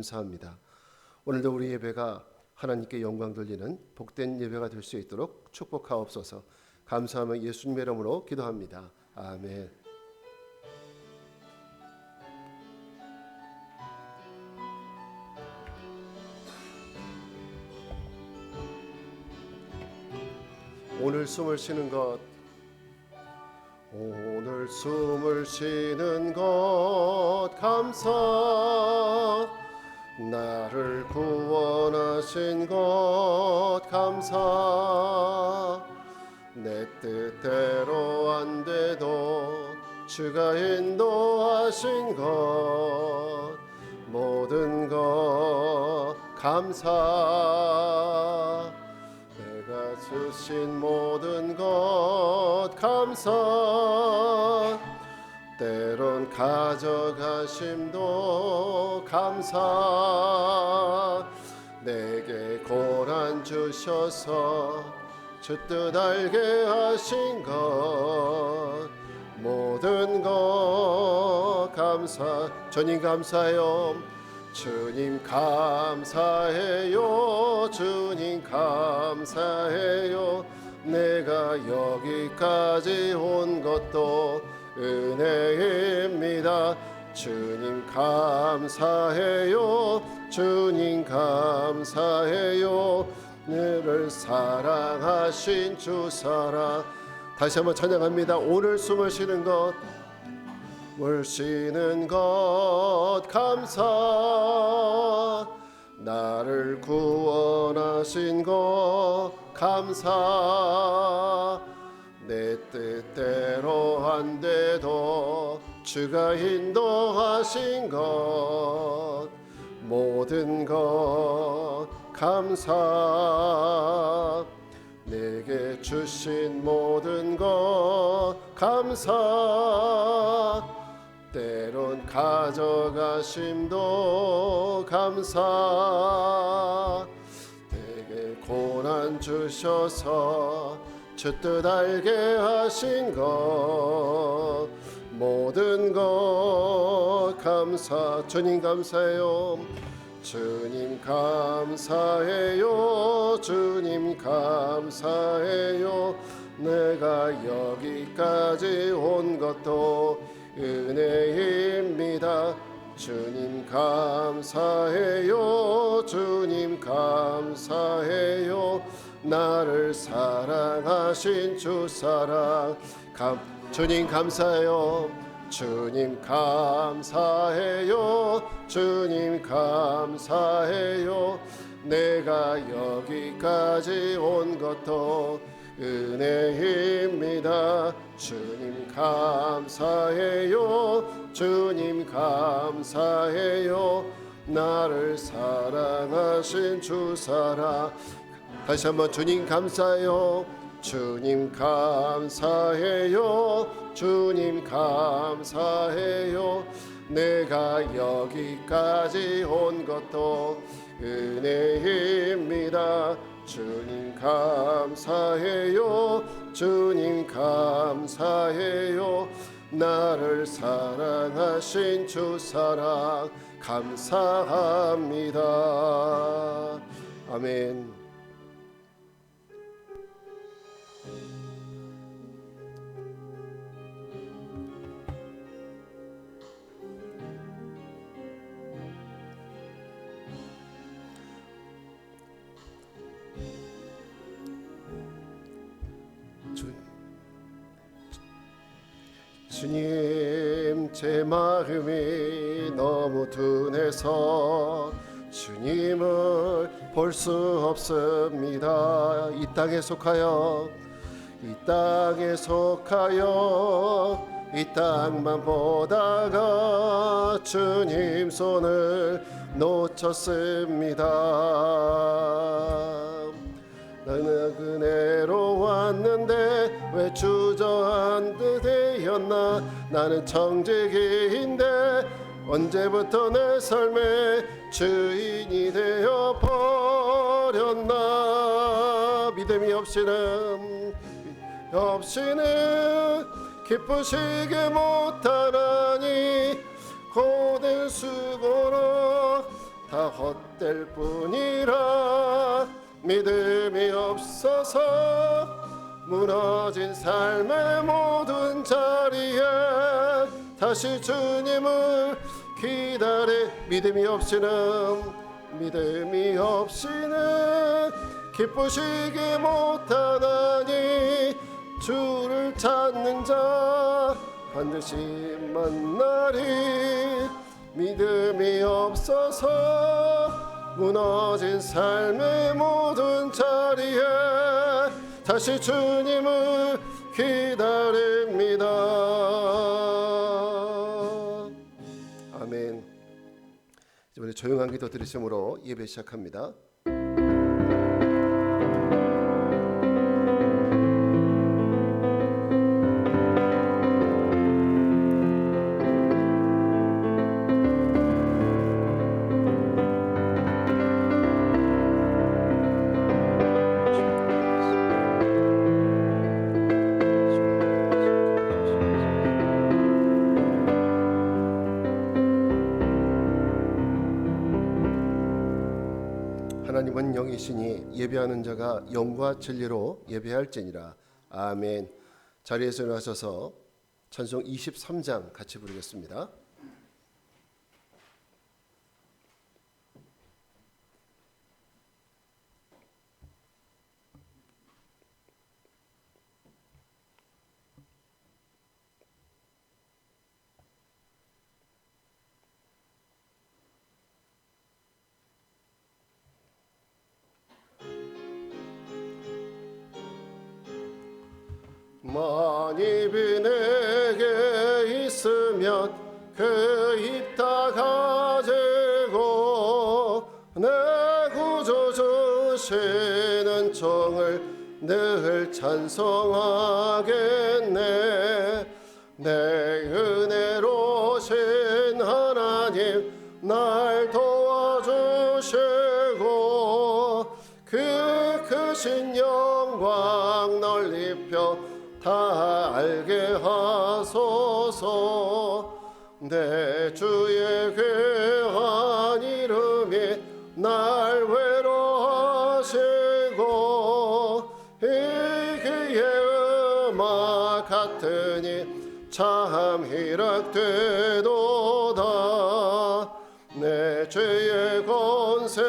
감사합니다. 오늘도 우리 예배가 하나님께 영광 돌리는 복된 예배가 될 수 있도록 축복하옵소서. 감사하며 예수님의 이름으로 기도합니다. 아멘. 오늘 숨을 쉬는 것, 오늘 숨을 쉬는 것 감사. 나를 구원하신 것 감사. 내 뜻대로 안 돼도 주가 인도하신 것 모든 것 감사. 내가 주신 모든 것 감사. 때론 가져가심도 감사. 내게 고난 주셔서 주 뜻 알게 하신 것 모든 것 감사. 주님 감사해요. 주님 감사해요. 주님 감사해요. 내가 여기까지 온 것도 은혜입니다. 주님 감사해요. 주님 감사해요. 너를 사랑하신 주 사랑. 다시 한번 찬양합니다. 오늘 숨을 쉬는 것, 숨을 쉬는 것 감사. 나를 구원하신 것 감사. 내 뜻대로 안 돼도 주가 인도하신 것 모든 것 감사. 내게 주신 모든 것 감사. 때론 가져가심도 감사. 내게 고난 주셔서 주 뜻 알게 하신 것 모든 것 감사. 주님 감사해요. 주님 감사해요. 주님 감사해요. 내가 여기까지 온 것도 은혜입니다. 주님 감사해요. 주님 감사해요. 나를 사랑하신 주 사랑 주님 감사해요. 주님 감사해요. 주님 감사해요. 내가 여기까지 온 것도 은혜입니다. 주님 감사해요. 주님 감사해요. 나를 사랑하신 주 사랑. 다시 한번 주님 감사해요. 주님 감사해요. 주님 감사해요. 내가 여기까지 온 것도 은혜입니다. 주님 감사해요. 주님 감사해요. 나를 사랑하신 주 사랑 감사합니다. 아멘. 주님, 제 마음이 너무 둔해서 주님을 볼 수 없습니다. 이 땅에 속하여 이 땅만 보다가 주님 손을 놓쳤습니다. 나는 그네로 왔는데 왜 주저앉게 되었나. 나는 청지기인데 언제부터 내 삶의 주인이 되어 버렸나. 믿음이 없이는 기쁘시게 못하나니 고된 수고로 헛될 뿐이라 믿음이 없어서 무너진 삶의 모든 자리에 다시 주님을 기다려 믿음이 없이는 기쁘시기 못하나니 주를 찾는 자 반드시 만나리. 믿음이 없어서 무너진 삶의 모든 자리에 다시 주님을 기다립니다. 아멘. 이번에 조용한 기도 들으심으로 예배 시작합니다. 하나님은 영이시니 예배하는 자가 영과 진리로 예배할지니라. 아멘. 자리에서 일어나셔서 찬송 23장 같이 부르겠습니다. 만입이 내게 있으면 그 입 다 가지고 내 구주 주시는 종을 늘 찬송하겠네. 내 은혜로신 하나님 날 도와주시고 그 크신 영광 널리 펴 다 알게 하소서. 내 주의 귀한 이름이 날 외로하시고 이 귀의 음악 같으니 참 희락되도다. 내 죄의 권세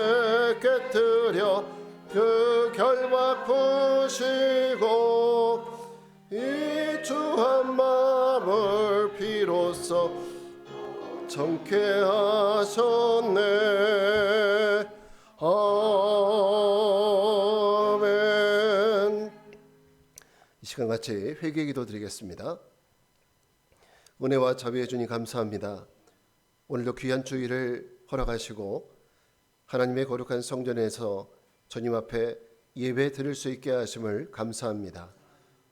깨뜨려 그 결박 푸시고 이 주한 마음을 비로소 정케 하셨네. 아멘. 이 시간 같이 회개 기도 드리겠습니다. 은혜와 자비해 주님 감사합니다. 오늘도 귀한 주일을 허락하시고 하나님의 거룩한 성전에서 주님 앞에 예배 드릴 수 있게 하심을 감사합니다.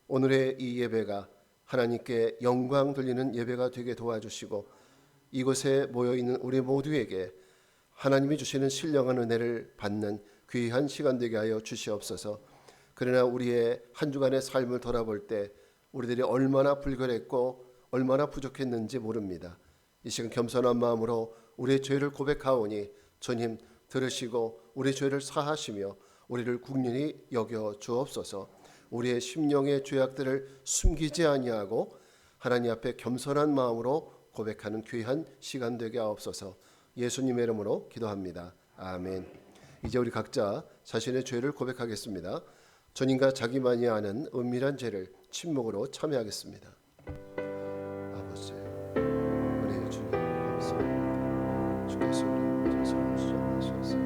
오늘의 이 예배가 하나님께 영광 돌리는 예배가 되게 도와주시고 이곳에 모여있는 우리 모두에게 하나님이 주시는 신령한 은혜를 받는 귀한 시간 되게 하여 주시옵소서. 그러나 우리의 한 주간의 삶을 돌아볼 때 우리들이 얼마나 불결했고 얼마나 부족했는지 모릅니다. 이 시간 겸손한 마음으로 우리의 죄를 고백하오니 주님 들으시고 우리 죄를 사하시며 우리를 국률이 여겨 주옵소서. 우리의 심령의 죄악들을 숨기지 아니하고 하나님 앞에 겸손한 마음으로 고백하는 귀한 시간 되게 하옵소서. 예수님의 이름으로 기도합니다. 아멘. 이제 우리 각자 자신의 죄를 고백하겠습니다. 주님과 자기만이 아는 은밀한 죄를 침묵으로 참여하겠습니다. 아버지, 은혜의 주님 감사합니다. 주께서 우리를 위해서 수정하셔서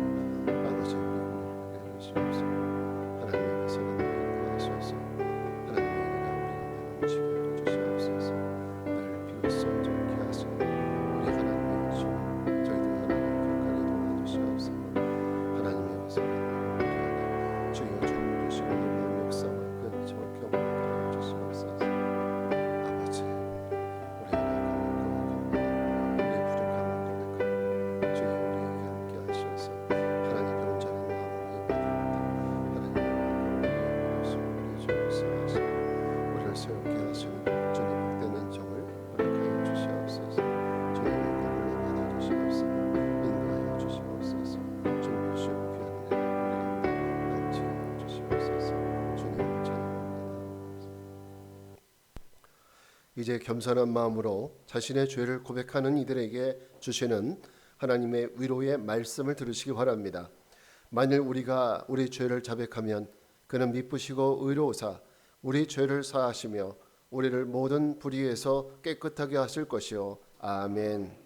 아버지 우리 은혜를 크게 해주시옵소서. 하나님의 백성은 하소서. 하나님의 은혜가 우리가 넘치게 해주시옵소서. 늘 비로소 정케 하시고 우리 하나님의 주여 저희도 하나님 격하게 도와주시옵소서. 하나님의 백성은 주여 주님 주시고 놀라운 역사와 그 정평을 하여 주시옵소서. 이제 겸손한 마음으로 자신의 죄를 고백하는 이들에게 주시는 하나님의 위로의 말씀을 들으시기 바랍니다. 만일 우리가 우리 죄를 자백하면 그는 미쁘시고 의로우사 우리 죄를 사하시며 우리를 모든 불의에서 깨끗하게 하실 것이요. 아멘.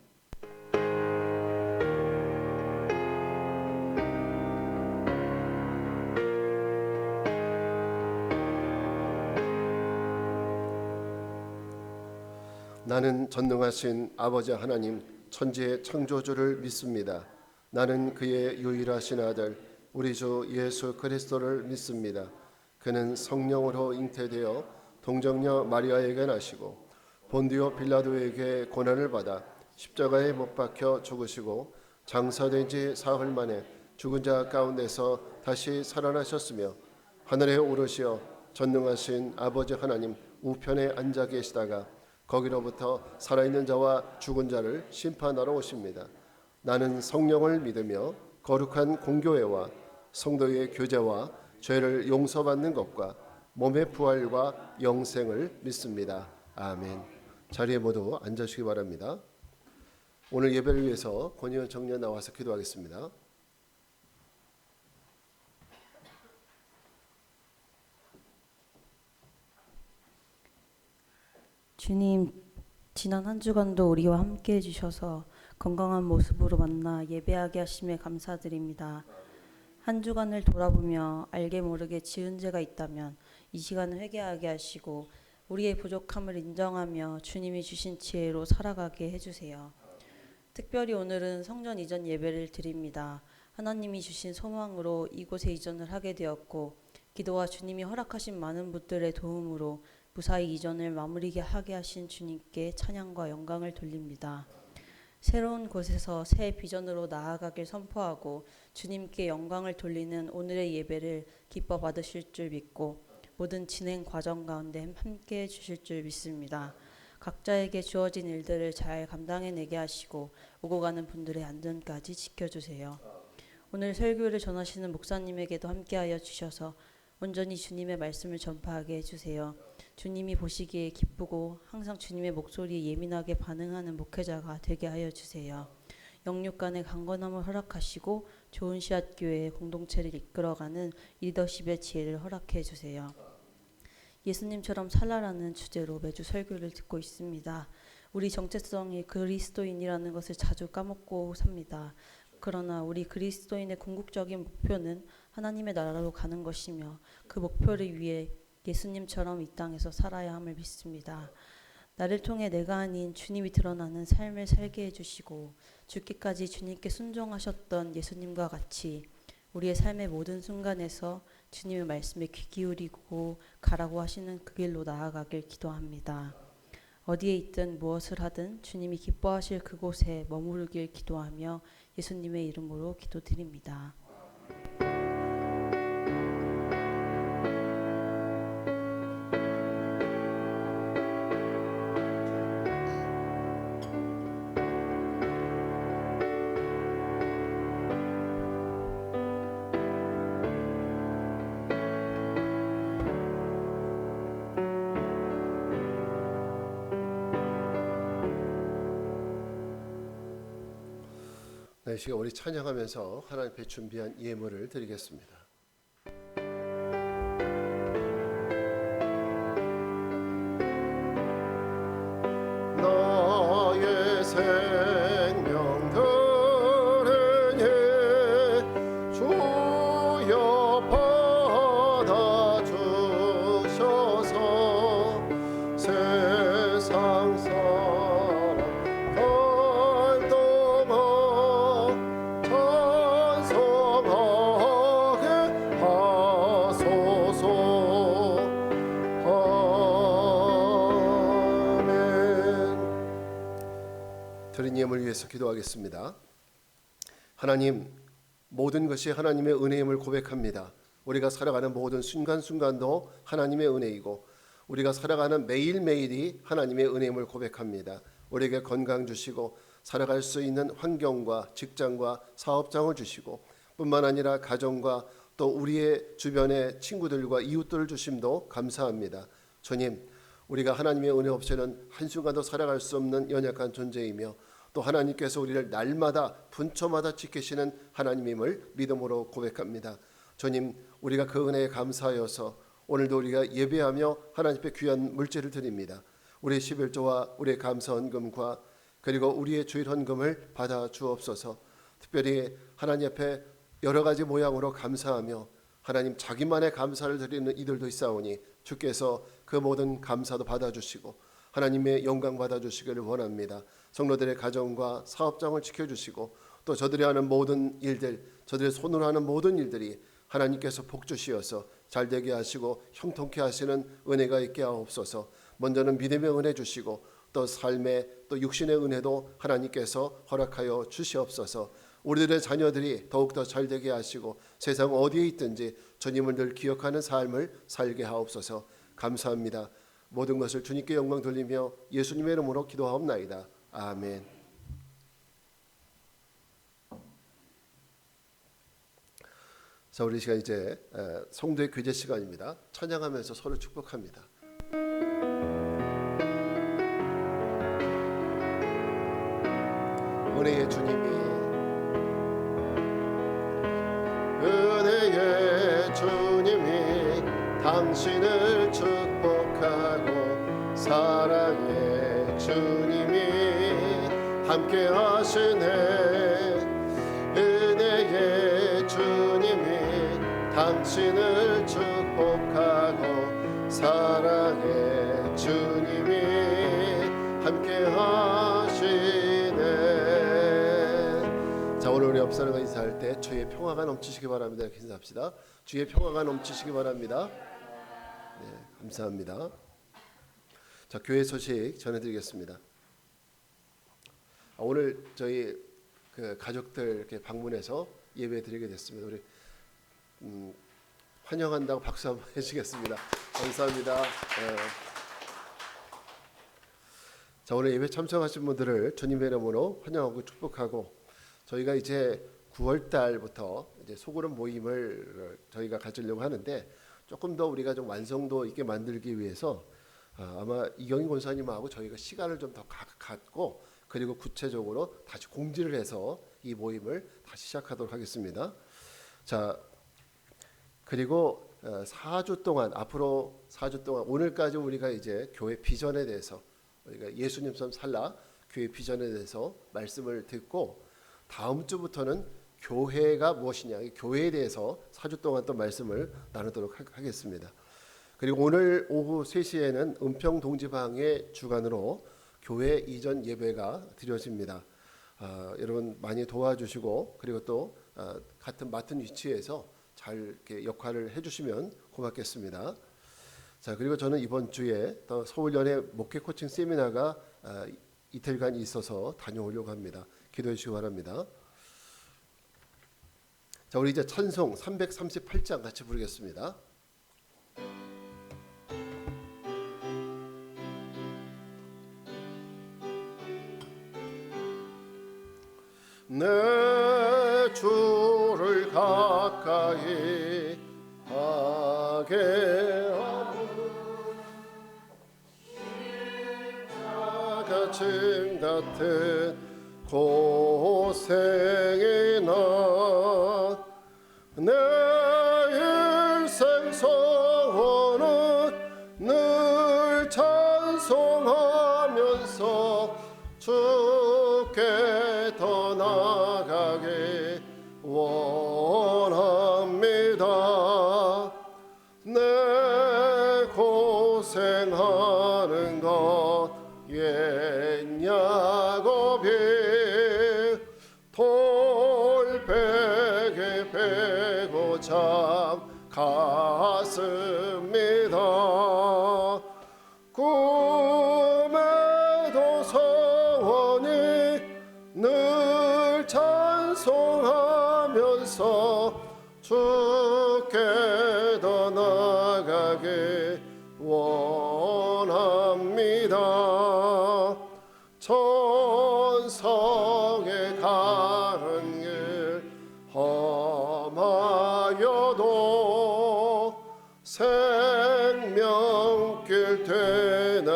나는 전능하신 아버지 하나님 천지의 창조주를 믿습니다. 나는 그의 유일하신 아들 우리 주 예수 그리스도를 믿습니다. 그는 성령으로 잉태되어 동정녀 마리아에게 나시고 본디오 빌라도에게 고난을 받아 십자가에 못 박혀 죽으시고 장사된 지 사흘 만에 죽은 자 가운데서 다시 살아나셨으며 하늘에 오르시어 전능하신 아버지 하나님 우편에 앉아 계시다가 거기로부터 살아있는 자와 죽은 자를 심판하러 오십니다. 나는 성령을 믿으며 거룩한 공교회와 성도의 교제와 죄를 용서받는 것과 몸의 부활과 영생을 믿습니다. 아멘. 자리에 모두 앉으시기 바랍니다. 오늘 예배를 위해서 권희연 청년 나와서 기도하겠습니다. 주님, 지난 한 주간도 우리와 함께 해주셔서 건강한 모습으로 만나 예배하게 하심에 감사드립니다. 한 주간을 돌아보며 알게 모르게 지은 죄가 있다면 이 시간을 회개하게 하시고 우리의 부족함을 인정하며 주님이 주신 지혜로 살아가게 해주세요. 특별히 오늘은 성전 이전 예배를 드립니다. 하나님이 주신 소망으로 이곳에 이전을 하게 되었고 기도와 주님이 허락하신 많은 분들의 도움으로 무사히 이전을 마무리게 하게 하신 주님께 찬양과 영광을 돌립니다. 새로운 곳에서 새 비전으로 나아가길 선포하고 주님께 영광을 돌리는 오늘의 예배를 기뻐 받으실 줄 믿고 모든 진행 과정 가운데 함께 해 주실 줄 믿습니다. 각자에게 주어진 일들을 잘 감당해내게 하시고 오고 가는 분들의 안전까지 지켜주세요. 오늘 설교를 전하시는 목사님에게도 함께하여 주셔서 온전히 주님의 말씀을 전파하게 해주세요. 주님이 보시기에 기쁘고 항상 주님의 목소리에 예민하게 반응하는 목회자가 되게 하여 주세요. 영육간의 강건함을 허락하시고 좋은 씨앗교회의 공동체를 이끌어가는 리더십의 지혜를 허락해 주세요. 예수님처럼 살라라는 주제로 매주 설교를 듣고 있습니다. 우리 정체성이 그리스도인이라는 것을 자주 까먹고 삽니다. 그러나 우리 그리스도인의 궁극적인 목표는 하나님의 나라로 가는 것이며 그 목표를 위해 예수님처럼 이 땅에서 살아야 함을 믿습니다. 나를 통해 내가 아닌 주님이 드러나는 삶을 살게 해주시고 죽기까지 주님께 순종하셨던 예수님과 같이 우리의 삶의 모든 순간에서 주님의 말씀에 귀 기울이고 가라고 하시는 그 길로 나아가길 기도합니다. 어디에 있든 무엇을 하든 주님이 기뻐하실 그곳에 머무르길 기도하며 예수님의 이름으로 기도드립니다. 이 시간 우리 찬양하면서 하나님 앞에 준비한 예물을 드리겠습니다. 나의 생명 들으니 주여 받아주셔서 세상 사람 갈등어 찬송하게 하소서. 드린 예물 위해서 기도하겠습니다. 하나님, 모든 것이 하나님의 은혜임을 고백합니다. 우리가 살아가는 모든 순간순간도 하나님의 은혜이고 우리가 살아가는 매일매일이 하나님의 은혜임을 고백합니다. 우리에게 건강 주시고 살아갈 수 있는 환경과 직장과 사업장을 주시고 뿐만 아니라 가정과 또 우리의 주변의 친구들과 이웃들을 주심도 감사합니다. 주님, 우리가 하나님의 은혜 없이는 한순간도 살아갈 수 없는 연약한 존재이며 또 하나님께서 우리를 날마다 분초마다 지키시는 하나님임을 믿음으로 고백합니다. 주님, 우리가 그 은혜에 감사하여서 오늘도 우리가 예배하며 하나님께 귀한 물질을 드립니다. 우리의 11조와 우리의 감사 헌금과 그리고 우리의 주일 헌금을 받아 주옵소서. 특별히 하나님 앞에 여러 가지 모양으로 감사하며 하나님 자기만의 감사를 드리는 이들도 있사오니 주께서 그 모든 감사도 받아주시고 하나님의 영광 받아주시기를 원합니다. 성도들의 가정과 사업장을 지켜주시고 또 저들이 하는 모든 일들, 저들의 손으로 하는 모든 일들이 하나님께서 복주시어서 잘되게 하시고 형통케 하시는 은혜가 있게 하옵소서. 먼저는 믿음의 은혜 주시고 또 삶의 또 육신의 은혜도 하나님께서 허락하여 주시옵소서. 우리들의 자녀들이 더욱더 잘되게 하시고 세상 어디에 있든지 주님을 늘 기억하는 삶을 살게 하옵소서. 감사합니다. 모든 것을 주님께 영광 돌리며 예수님의 이름으로 기도하옵나이다. 아멘. 자, 우리 시간 이제 성도의 교제 시간입니다. 찬양하면서 서로 축복합니다. 은혜의 주님이 은혜의 주님이 당신을 축복하고 사랑의 주님이 함께 하시네. 은혜의 주님이 당신을 축복하고 사랑의 주님이 함께 하시네. 자, 오늘 우리 옆사람과 인사할 때 주의 평화가 넘치시기 바랍니다. 이렇게 인사합시다. 주의 평화가 넘치시기 바랍니다. 네, 감사합니다. 자, 교회 소식 전해드리겠습니다. 오늘 저희 가족들 이렇게 방문해서 예배드리게 됐습니다. 우리 환영한다고 박수 한번 해주시겠습니다. 감사합니다. 자, 오늘 예배 참석하신 분들을 주님의 이름으로 환영하고 축복하고 저희가 이제 9월 달부터 이제 소그룹 모임을 저희가 가지려고 하는데 조금 더 우리가 좀 완성도 있게 만들기 위해서 아마 이경희 권사님하고 저희가 시간을 좀 더 갖고 그리고 구체적으로 다시 공지를 해서 이 모임을 다시 시작하도록 하겠습니다. 자, 그리고 4주 동안 앞으로 4주 동안 오늘까지 우리가 이제 교회 비전에 대해서 우리가 예수님 삶 살라 교회 비전에 대해서 말씀을 듣고 다음 주부터는 교회가 무엇이냐, 교회에 대해서 4주 동안 또 말씀을 나누도록 하겠습니다. 그리고 오늘 오후 3시에는 은평 동지방의 주관으로 교회 이전 예배가 드려집니다. 여러분 많이 도와주시고 그리고 또 같은 맡은 위치에서 잘 이렇게 역할을 해주시면 고맙겠습니다. 자, 그리고 저는 이번 주에 또 서울연회 목회 코칭 세미나가 이틀간 있어서 다녀오려고 합니다. 기도해 주시기 바랍니다. 자, 우리 이제 찬송 338장 같이 부르겠습니다. 내 주를 가까이 하게 하는 십자가 짐 같은 고생이나 내 일생 소원은 늘 찬송하면서 주께 더 나아가기 원합니다. 내 고생하는 것 옛 야곱이 돌베개 베고 잠 갔습니다. 꿈에도 소원이 늘 찬송하면서 주께 더 나아가기 원합니다. 천성에 가는 길 험하여도 생명길 되는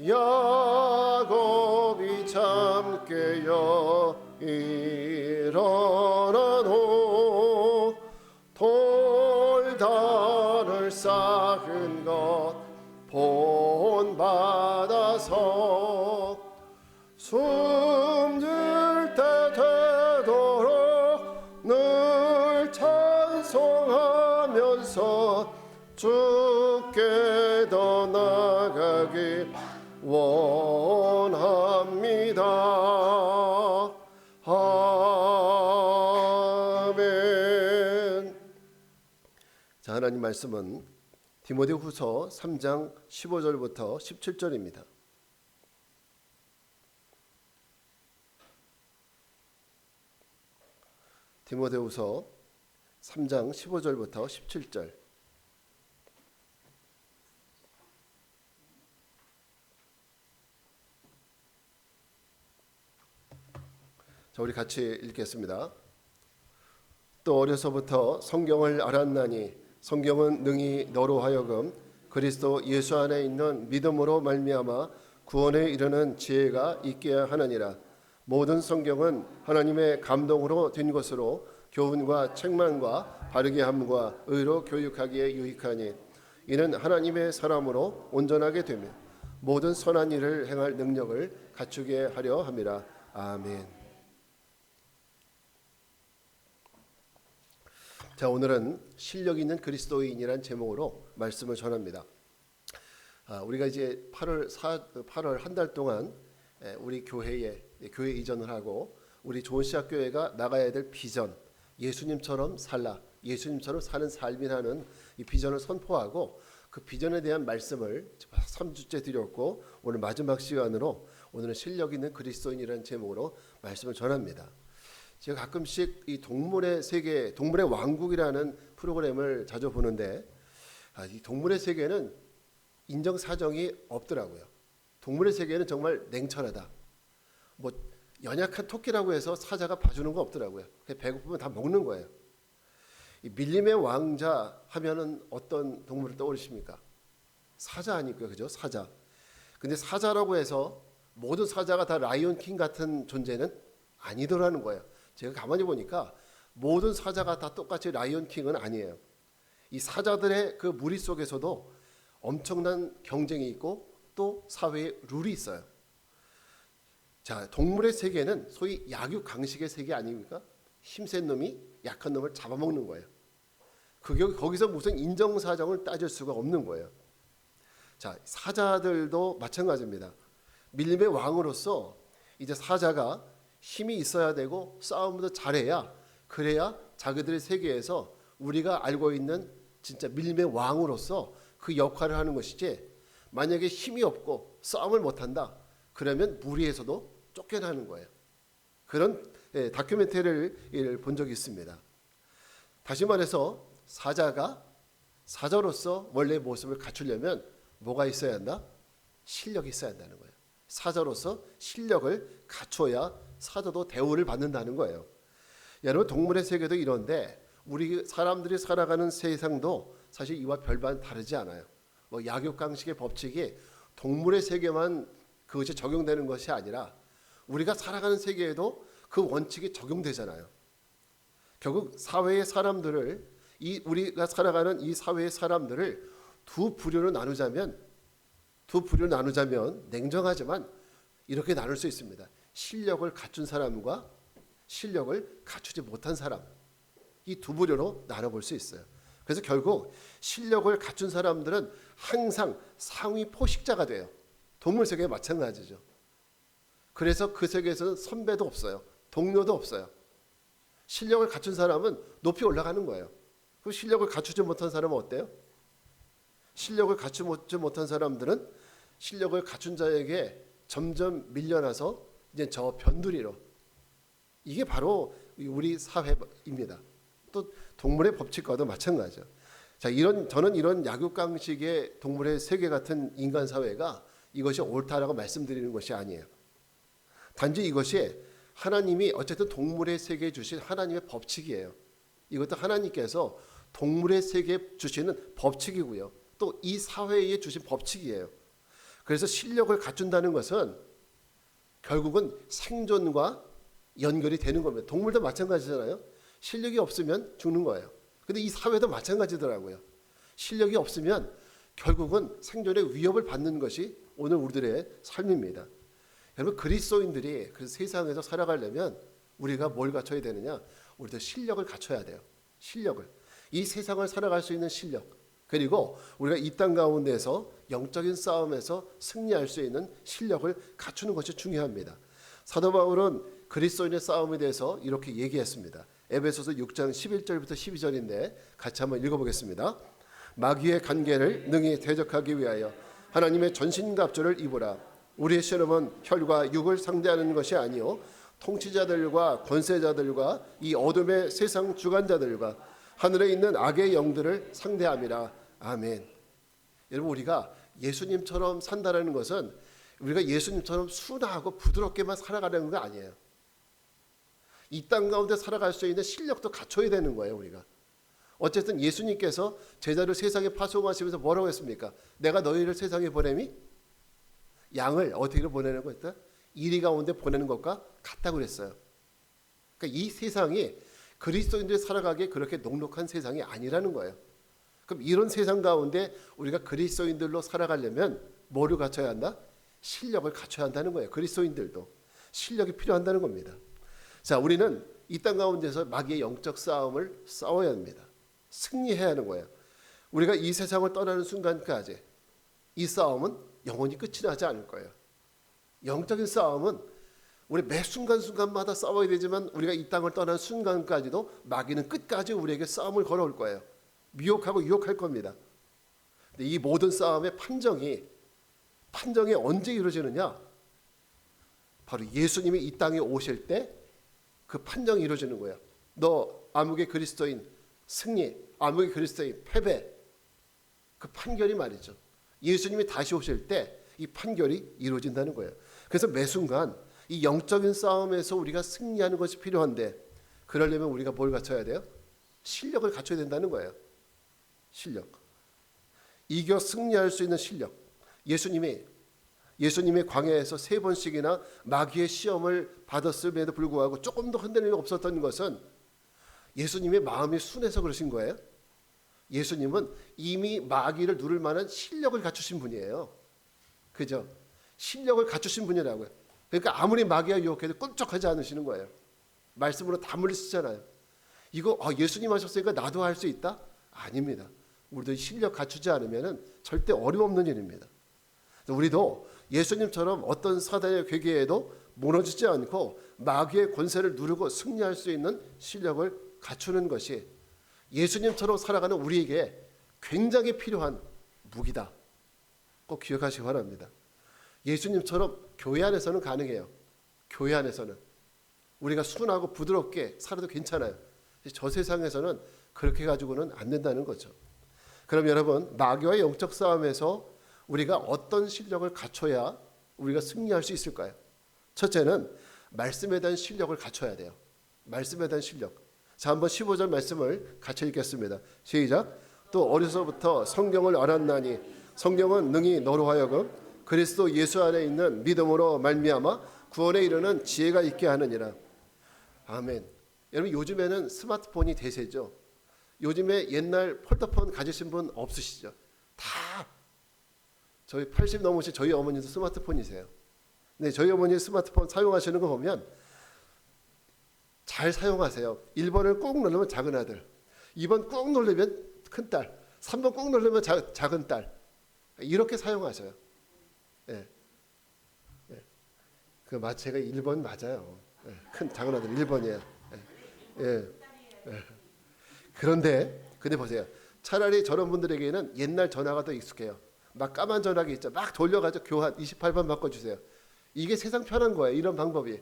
야곱이 잠 깨어 일어나노 돌다를 쌓은 것 본받아서 숨질 때 되도록 늘 찬송하면서 주께 더 나가길 원합니다. 아멘. 자, 하나님 말씀은 디모데후서 3장 15절부터 17절입니다. 디모데후서 3장 15절부터 17절. 자, 우리 같이 읽겠습니다. 또 어려서부터 성경을 알았나니 성경은 능히 너로 하여금 그리스도 예수 안에 있는 믿음으로 말미암아 구원에 이르는 지혜가 있게 하느니라. 모든 성경은 하나님의 감동으로 된 것으로 교훈과 책망과 바르게 함과 의로 교육하기에 유익하니 이는 하나님의 사람으로 온전하게 되며 모든 선한 일을 행할 능력을 갖추게 하려 함이라. 아멘. 자, 오늘은 실력 있는 그리스도인이란 제목으로 말씀을 전합니다. 우리가 이제 8월 한 달 동안 우리 교회 이전을 하고 우리 좋은시작교회가 나가야 될 비전, 예수님처럼 살라, 예수님처럼 사는 삶이라는 이 비전을 선포하고 그 비전에 대한 말씀을 3주째 드렸고 오늘 마지막 시간으로 오늘은 실력 있는 그리스도인이라는 제목으로 말씀을 전합니다. 제가 가끔씩 이 동물의 세계, 동물의 왕국이라는 프로그램을 자주 보는데 이 동물의 세계는 인정사정이 없더라고요. 동물의 세계는 정말 냉철하다. 뭐 연약한 토끼라고 해서 사자가 봐주는 거 없더라고요. 배고프면 다 먹는 거예요. 이 밀림의 왕자 하면은 어떤 동물을 떠오르십니까? 사자 아닐까요, 그죠? 사자. 근데 사자라고 해서 모든 사자가 다 라이온 킹 같은 존재는 아니더라는 거예요. 제가 가만히 보니까 모든 사자가 다 똑같이 라이온 킹은 아니에요. 이 사자들의 그 무리 속에서도 엄청난 경쟁이 있고 또 사회에 룰이 있어요. 자, 동물의 세계는 소위 약육강식의 세계 아닙니까? 힘센 놈이 약한 놈을 잡아먹는 거예요. 거기서 무슨 인정사정을 따질 수가 없는 거예요. 자, 사자들도 마찬가지입니다. 밀림의 왕으로서 이제 사자가 힘이 있어야 되고 싸움도 잘해야 그래야 자기들의 세계에서 우리가 알고 있는 진짜 밀림의 왕으로서 그 역할을 하는 것이지 만약에 힘이 없고 싸움을 못한다 그러면 무리에서도 쫓겨나는 거예요. 그런 다큐멘터리를 본 적이 있습니다. 다시 말해서 사자로서 원래의 모습을 갖추려면 뭐가 있어야 한다? 실력이 있어야 한다는 거예요. 사자로서 실력을 갖춰야 사자도 대우를 받는다는 거예요. 여러분 동물의 세계도 이런데 우리 사람들이 살아가는 세상도 사실 이와 별반 다르지 않아요. 뭐 약육강식의 법칙이 동물의 세계만 그것이 적용되는 것이 아니라 우리가 살아가는 세계에도 그 원칙이 적용되잖아요. 결국 사회의 사람들을 우리가 살아가는 이 사회의 사람들을 두 부류로 나누자면 냉정하지만 이렇게 나눌 수 있습니다. 실력을 갖춘 사람과 실력을 갖추지 못한 사람, 이 두 부류로 나눠볼 수 있어요. 그래서 결국 실력을 갖춘 사람들은 항상 상위 포식자가 돼요. 동물 세계에 마찬가지죠. 그래서 그 세계에서는 선배도 없어요. 동료도 없어요. 실력을 갖춘 사람은 높이 올라가는 거예요. 그 실력을 갖추지 못한 사람은 어때요? 실력을 갖추지 못한 사람들은 실력을 갖춘 자에게 점점 밀려나서 이제 저 변두리로, 이게 바로 우리 사회입니다. 또 동물의 법칙과도 마찬가지죠. 자, 저는 이런 약육강식의 동물의 세계 같은 인간 사회가 이것이 옳다라고 말씀드리는 것이 아니에요. 단지 이것이 하나님이 어쨌든 동물의 세계에 주신 하나님의 법칙이에요. 이것도 하나님께서 동물의 세계에 주시는 법칙이고요. 또 이 사회에 주신 법칙이에요. 그래서 실력을 갖춘다는 것은 결국은 생존과 연결이 되는 겁니다. 동물도 마찬가지잖아요. 실력이 없으면 죽는 거예요. 근데 이 사회도 마찬가지더라고요. 실력이 없으면 결국은 생존의 위협을 받는 것이 오늘 우리들의 삶입니다. 여러분, 그리스도인들이 그 세상에서 살아가려면 우리가 뭘 갖춰야 되느냐? 우리도 실력을 갖춰야 돼요. 실력을. 이 세상을 살아갈 수 있는 실력. 그리고 우리가 이 땅 가운데서 영적인 싸움에서 승리할 수 있는 실력을 갖추는 것이 중요합니다. 사도 바울은 그리스도인의 싸움에 대해서 이렇게 얘기했습니다. 에베소서 6장 11절부터 12절인데 같이 한번 읽어보겠습니다. 마귀의 간계를 능히 대적하기 위하여 하나님의 전신갑주를 입으라. 우리의 시험은 혈과 육을 상대하는 것이 아니요 통치자들과 권세자들과 이 어둠의 세상 주관자들과 하늘에 있는 악의 영들을 상대함이라. 아멘. 여러분, 우리가 예수님처럼 산다라는 것은 우리가 예수님처럼 순하고 부드럽게만 살아가는 거 아니에요. 이 땅 가운데 살아갈 수 있는 실력도 갖춰야 되는 거예요. 우리가 어쨌든 예수님께서 제자를 세상에 파송하시면서 뭐라고 했습니까? 내가 너희를 세상에 보내미 양을 어떻게 보내는 거였다? 이리 가운데 보내는 것과 같다고 그랬어요. 그러니까 이 세상이 그리스도인들이 살아가기에 그렇게 녹록한 세상이 아니라는 거예요. 그럼 이런 세상 가운데 우리가 그리스도인들로 살아가려면 뭐를 갖춰야 한다? 실력을 갖춰야 한다는 거예요. 그리스도인들도 실력이 필요한다는 겁니다. 자, 우리는 이 땅 가운데서 마귀의 영적 싸움을 싸워야 합니다. 승리해야 하는 거예요. 우리가 이 세상을 떠나는 순간까지 이 싸움은 영원히 끝이 나지 않을 거예요. 영적인 싸움은 우리 매 순간순간마다 싸워야 되지만 우리가 이 땅을 떠나는 순간까지도 마귀는 끝까지 우리에게 싸움을 걸어올 거예요. 미혹하고 유혹할 겁니다. 근데 이 모든 싸움의 판정이 언제 이루어지느냐? 바로 예수님이 이 땅에 오실 때 그 판정이 이루어지는 거예요. 너 암흑의 그리스도인 승리, 암흑의 그리스도인 패배. 그 판결이 말이죠. 예수님이 다시 오실 때 이 판결이 이루어진다는 거예요. 그래서 매 순간 이 영적인 싸움에서 우리가 승리하는 것이 필요한데 그러려면 우리가 뭘 갖춰야 돼요? 실력을 갖춰야 된다는 거예요. 실력. 이겨 승리할 수 있는 실력. 예수님이 광야에서 3번씩이나 마귀의 시험을 받았음에도 불구하고 조금 더 흔들림이 없었던 것은 예수님의 마음이 순해서 그러신 거예요. 예수님은 이미 마귀를 누를 만한 실력을 갖추신 분이에요. 그죠? 실력을 갖추신 분이라고요. 그러니까 아무리 마귀가 유혹해도 꼼짝하지 않으시는 거예요. 말씀으로 다 물리치잖아요. 이거 예수님 하셨으니까 나도 할 수 있다? 아닙니다. 우리도 실력 갖추지 않으면 절대 어림없는 일입니다. 우리도 예수님처럼 어떤 사단의 괴계에도 무너지지 않고 마귀의 권세를 누르고 승리할 수 있는 실력을 갖추는 것이 예수님처럼 살아가는 우리에게 굉장히 필요한 무기다. 꼭 기억하시기 바랍니다. 예수님처럼 교회 안에서는 가능해요. 교회 안에서는 우리가 순하고 부드럽게 살아도 괜찮아요. 저 세상에서는 그렇게 가지고는 안 된다는 거죠. 그럼 여러분, 마귀와의 영적 싸움에서 우리가 어떤 실력을 갖춰야 우리가 승리할 수 있을까요? 첫째는 말씀에 대한 실력을 갖춰야 돼요. 말씀에 대한 실력. 자, 한번 15절 말씀을 같이 읽겠습니다. 시작. 또 어려서부터 성경을 알았나니 성경은 능히 너로 하여금 그리스도 예수 안에 있는 믿음으로 말미암아 구원에 이르는 지혜가 있게 하느니라. 아멘. 여러분, 요즘에는 스마트폰이 대세죠. 요즘에 옛날 폴더폰 가지신 분 없으시죠? 다 저희 80 넘으신 저희 어머니도 스마트폰이세요. 근데 저희 어머니 스마트폰 사용하시는 거 보면 잘 사용하세요. 1번을 꾹 누르면 작은 아들, 2번 꾹 누르면 큰 딸, 3번 꾹 누르면 작은 딸. 이렇게 사용하셔요. 예. 예. 그 제가 1번 맞아요. 예. 큰 작은 아들 1번이에요. 예. 예. 예. 그런데 보세요. 차라리 저런 분들에게는 옛날 전화가 더 익숙해요. 막 까만 전화기 있죠. 막 돌려가지고 교환 28번 바꿔주세요. 이게 세상 편한 거예요. 이런 방법이.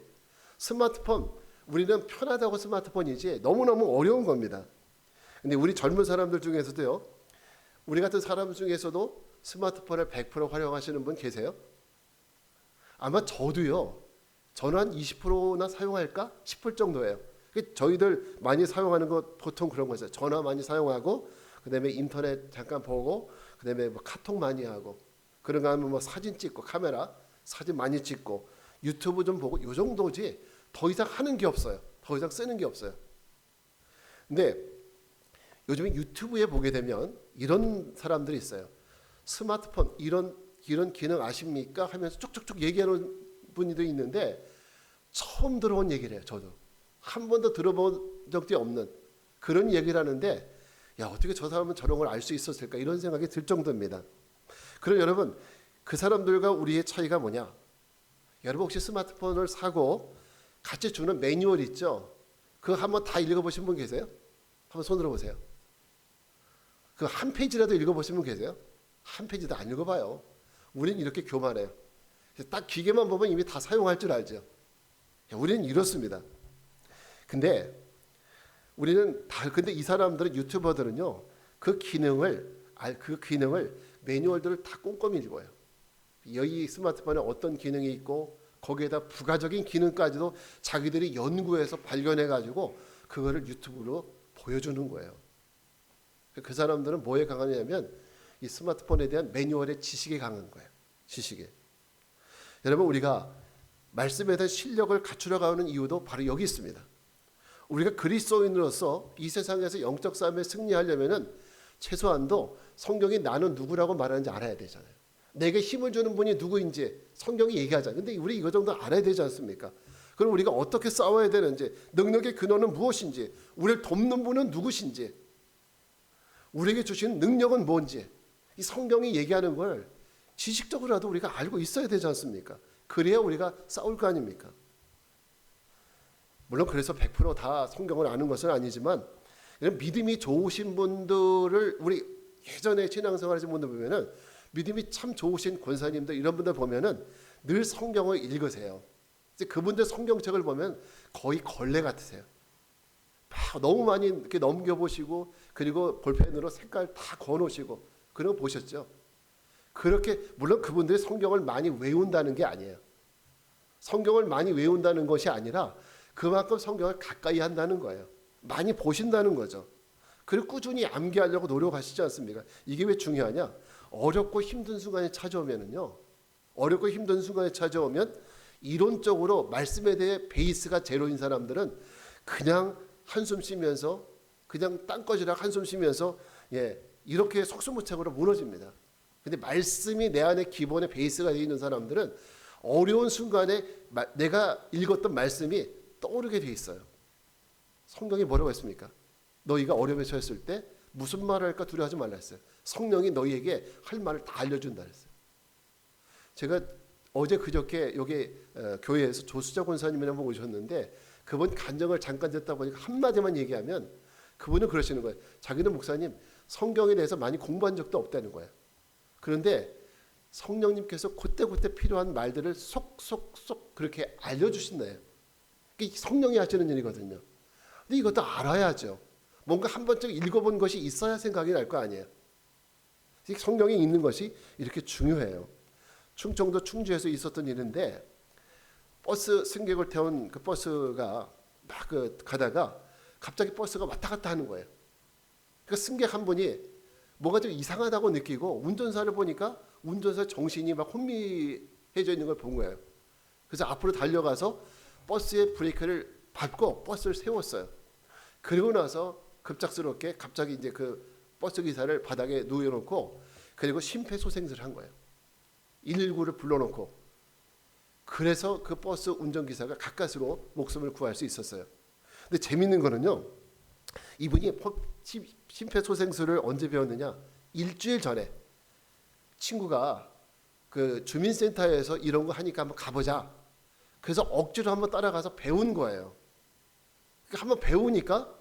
스마트폰, 우리는 편하다고 스마트폰이지 너무너무 어려운 겁니다. 근데 우리 젊은 사람들 중에서도요, 우리 같은 사람 중에서도 스마트폰을 100% 활용하시는 분 계세요? 아마 저도요. 저는 한 20%나 사용할까 싶을 정도예요. 저희들 많이 사용하는 거 보통 그런 거죠. 전화 많이 사용하고, 그다음에 인터넷 잠깐 보고, 그다음에 뭐 카톡 많이 하고. 그런가 하면 뭐 사진 찍고 카메라 사진 많이 찍고 유튜브 좀 보고 요 정도지 더 이상 하는 게 없어요. 더 이상 쓰는 게 없어요. 근데 요즘에 유튜브에 보게 되면 이런 사람들이 있어요. 스마트폰 이런 기능 아십니까? 하면서 쭉쭉쭉 얘기하는 분들이 있는데 처음 들어본 얘기를 해요. 저도 한 번도 들어본 적이 없는 그런 얘기를 하는데 야 어떻게 저 사람은 저런 걸 알 수 있었을까 이런 생각이 들 정도입니다. 그럼 여러분 그 사람들과 우리의 차이가 뭐냐? 여러분 혹시 스마트폰을 사고 같이 주는 매뉴얼 있죠? 그거 한번 다 읽어보신 분 계세요? 한번 손 들어보세요. 그 한 페이지라도 읽어보신 분 계세요? 한 페이지도 안 읽어봐요. 우리는 이렇게 교만해요. 딱 기계만 보면 이미 다 사용할 줄 알죠. 우리는 이렇습니다. 근데 근데 이 사람들은 유튜버들은요 그 기능을 매뉴얼들을 다 꼼꼼히 읽어요. 여기 스마트폰에 어떤 기능이 있고 거기에다 부가적인 기능까지도 자기들이 연구해서 발견해 가지고 그거를 유튜브로 보여주는 거예요. 그 사람들은 뭐에 강하냐면 이 스마트폰에 대한 매뉴얼의 지식에 강한 거예요. 지식에. 여러분 우리가 말씀에 대한 실력을 갖추려가는 이유도 바로 여기 있습니다. 우리가 그리스도인으로서 이 세상에서 영적 싸움에 승리하려면은 최소한도 성경이 나는 누구라고 말하는지 알아야 되잖아요. 내게 힘을 주는 분이 누구인지 성경이 얘기하잖아요. 근데 우리 이거 정도 알아야 되지 않습니까? 그럼 우리가 어떻게 싸워야 되는지, 능력의 근원은 무엇인지, 우리를 돕는 분은 누구신지, 우리에게 주신 능력은 뭔지 이 성경이 얘기하는 걸 지식적으로라도 우리가 알고 있어야 되지 않습니까? 그래야 우리가 싸울 거 아닙니까? 물론 그래서 100%다 성경을 아는 것은 아니지만 이런 믿음이 좋으신 분들을 우리 예전에 신앙생활 하신 분들 보면은 믿음이 참 좋으신 권사님들 이런 분들 보면은 늘 성경을 읽으세요. 이제 그분들 성경책을 보면 거의 걸레 같으세요. 막 너무 많이 이렇게 넘겨보시고 그리고 볼펜으로 색깔 다 그어놓으시고 그런 거 보셨죠? 그렇게 물론 그분들이 성경을 많이 외운다는 게 아니에요. 성경을 많이 외운다는 것이 아니라 그만큼 성경을 가까이 한다는 거예요. 많이 보신다는 거죠. 그리고 꾸준히 암기하려고 노력하시지 않습니까? 이게 왜 중요하냐? 어렵고 힘든 순간에 찾아오면은요. 어렵고 힘든 순간에 찾아오면 이론적으로 말씀에 대해 베이스가 제로인 사람들은 그냥 한숨 쉬면서 그냥 땅꺼지락 한숨 쉬면서 이렇게 속수무책으로 무너집니다. 근데 말씀이 내 안에 기본의 베이스가 되어 있는 사람들은 어려운 순간에 내가 읽었던 말씀이 떠오르게 돼 있어요. 성경이 뭐라고 했습니까? 너희가 어려움에 처했을 때 무슨 말을 할까 두려워하지 말라 했어요. 성령이 너희에게 할 말을 다 알려준다 했어요. 제가 어제 그저께 여기 교회에서 조수자 권사님이라는 분 오셨는데 그분 간증을 잠깐 듣다 보니까 한마디만 얘기하면 그분은 그러시는 거예요. 자기는 목사님 성경에 대해서 많이 공부한 적도 없다는 거예요. 그런데 성령님께서 그때그때 필요한 말들을 쏙쏙쏙 그렇게 알려주신다요. 이게 성령이 하시는 일이거든요. 근데 이것도 알아야죠. 뭔가 한 번쯤 읽어본 것이 있어야 생각이 날 거 아니에요. 성령이 있는 것이 이렇게 중요해요. 충청도 충주에서 있었던 일인데 버스 승객을 태운 그 버스가 막 가다가 갑자기 버스가 왔다 갔다 하는 거예요. 그 승객 한 분이 뭐가 좀 이상하다고 느끼고 운전사를 보니까 운전사 정신이 막 혼미해져 있는 걸 본 거예요. 그래서 앞으로 달려가서 버스의 브레이크를 밟고 버스를 세웠어요. 그리고 나서 급작스럽게 갑자기 이제 그 버스 기사를 바닥에 누워놓고 그리고 심폐소생술을 한 거예요. 119를 불러놓고 그래서 그 버스 운전기사가 가까스로 목숨을 구할 수 있었어요. 근데 재밌는 거는요. 이분이 심폐소생술을 언제 배웠느냐? 일주일 전에 친구가 그 주민센터에서 이런 거 하니까 한번 가보자. 그래서 억지로 한번 따라가서 배운 거예요. 한번 배우니까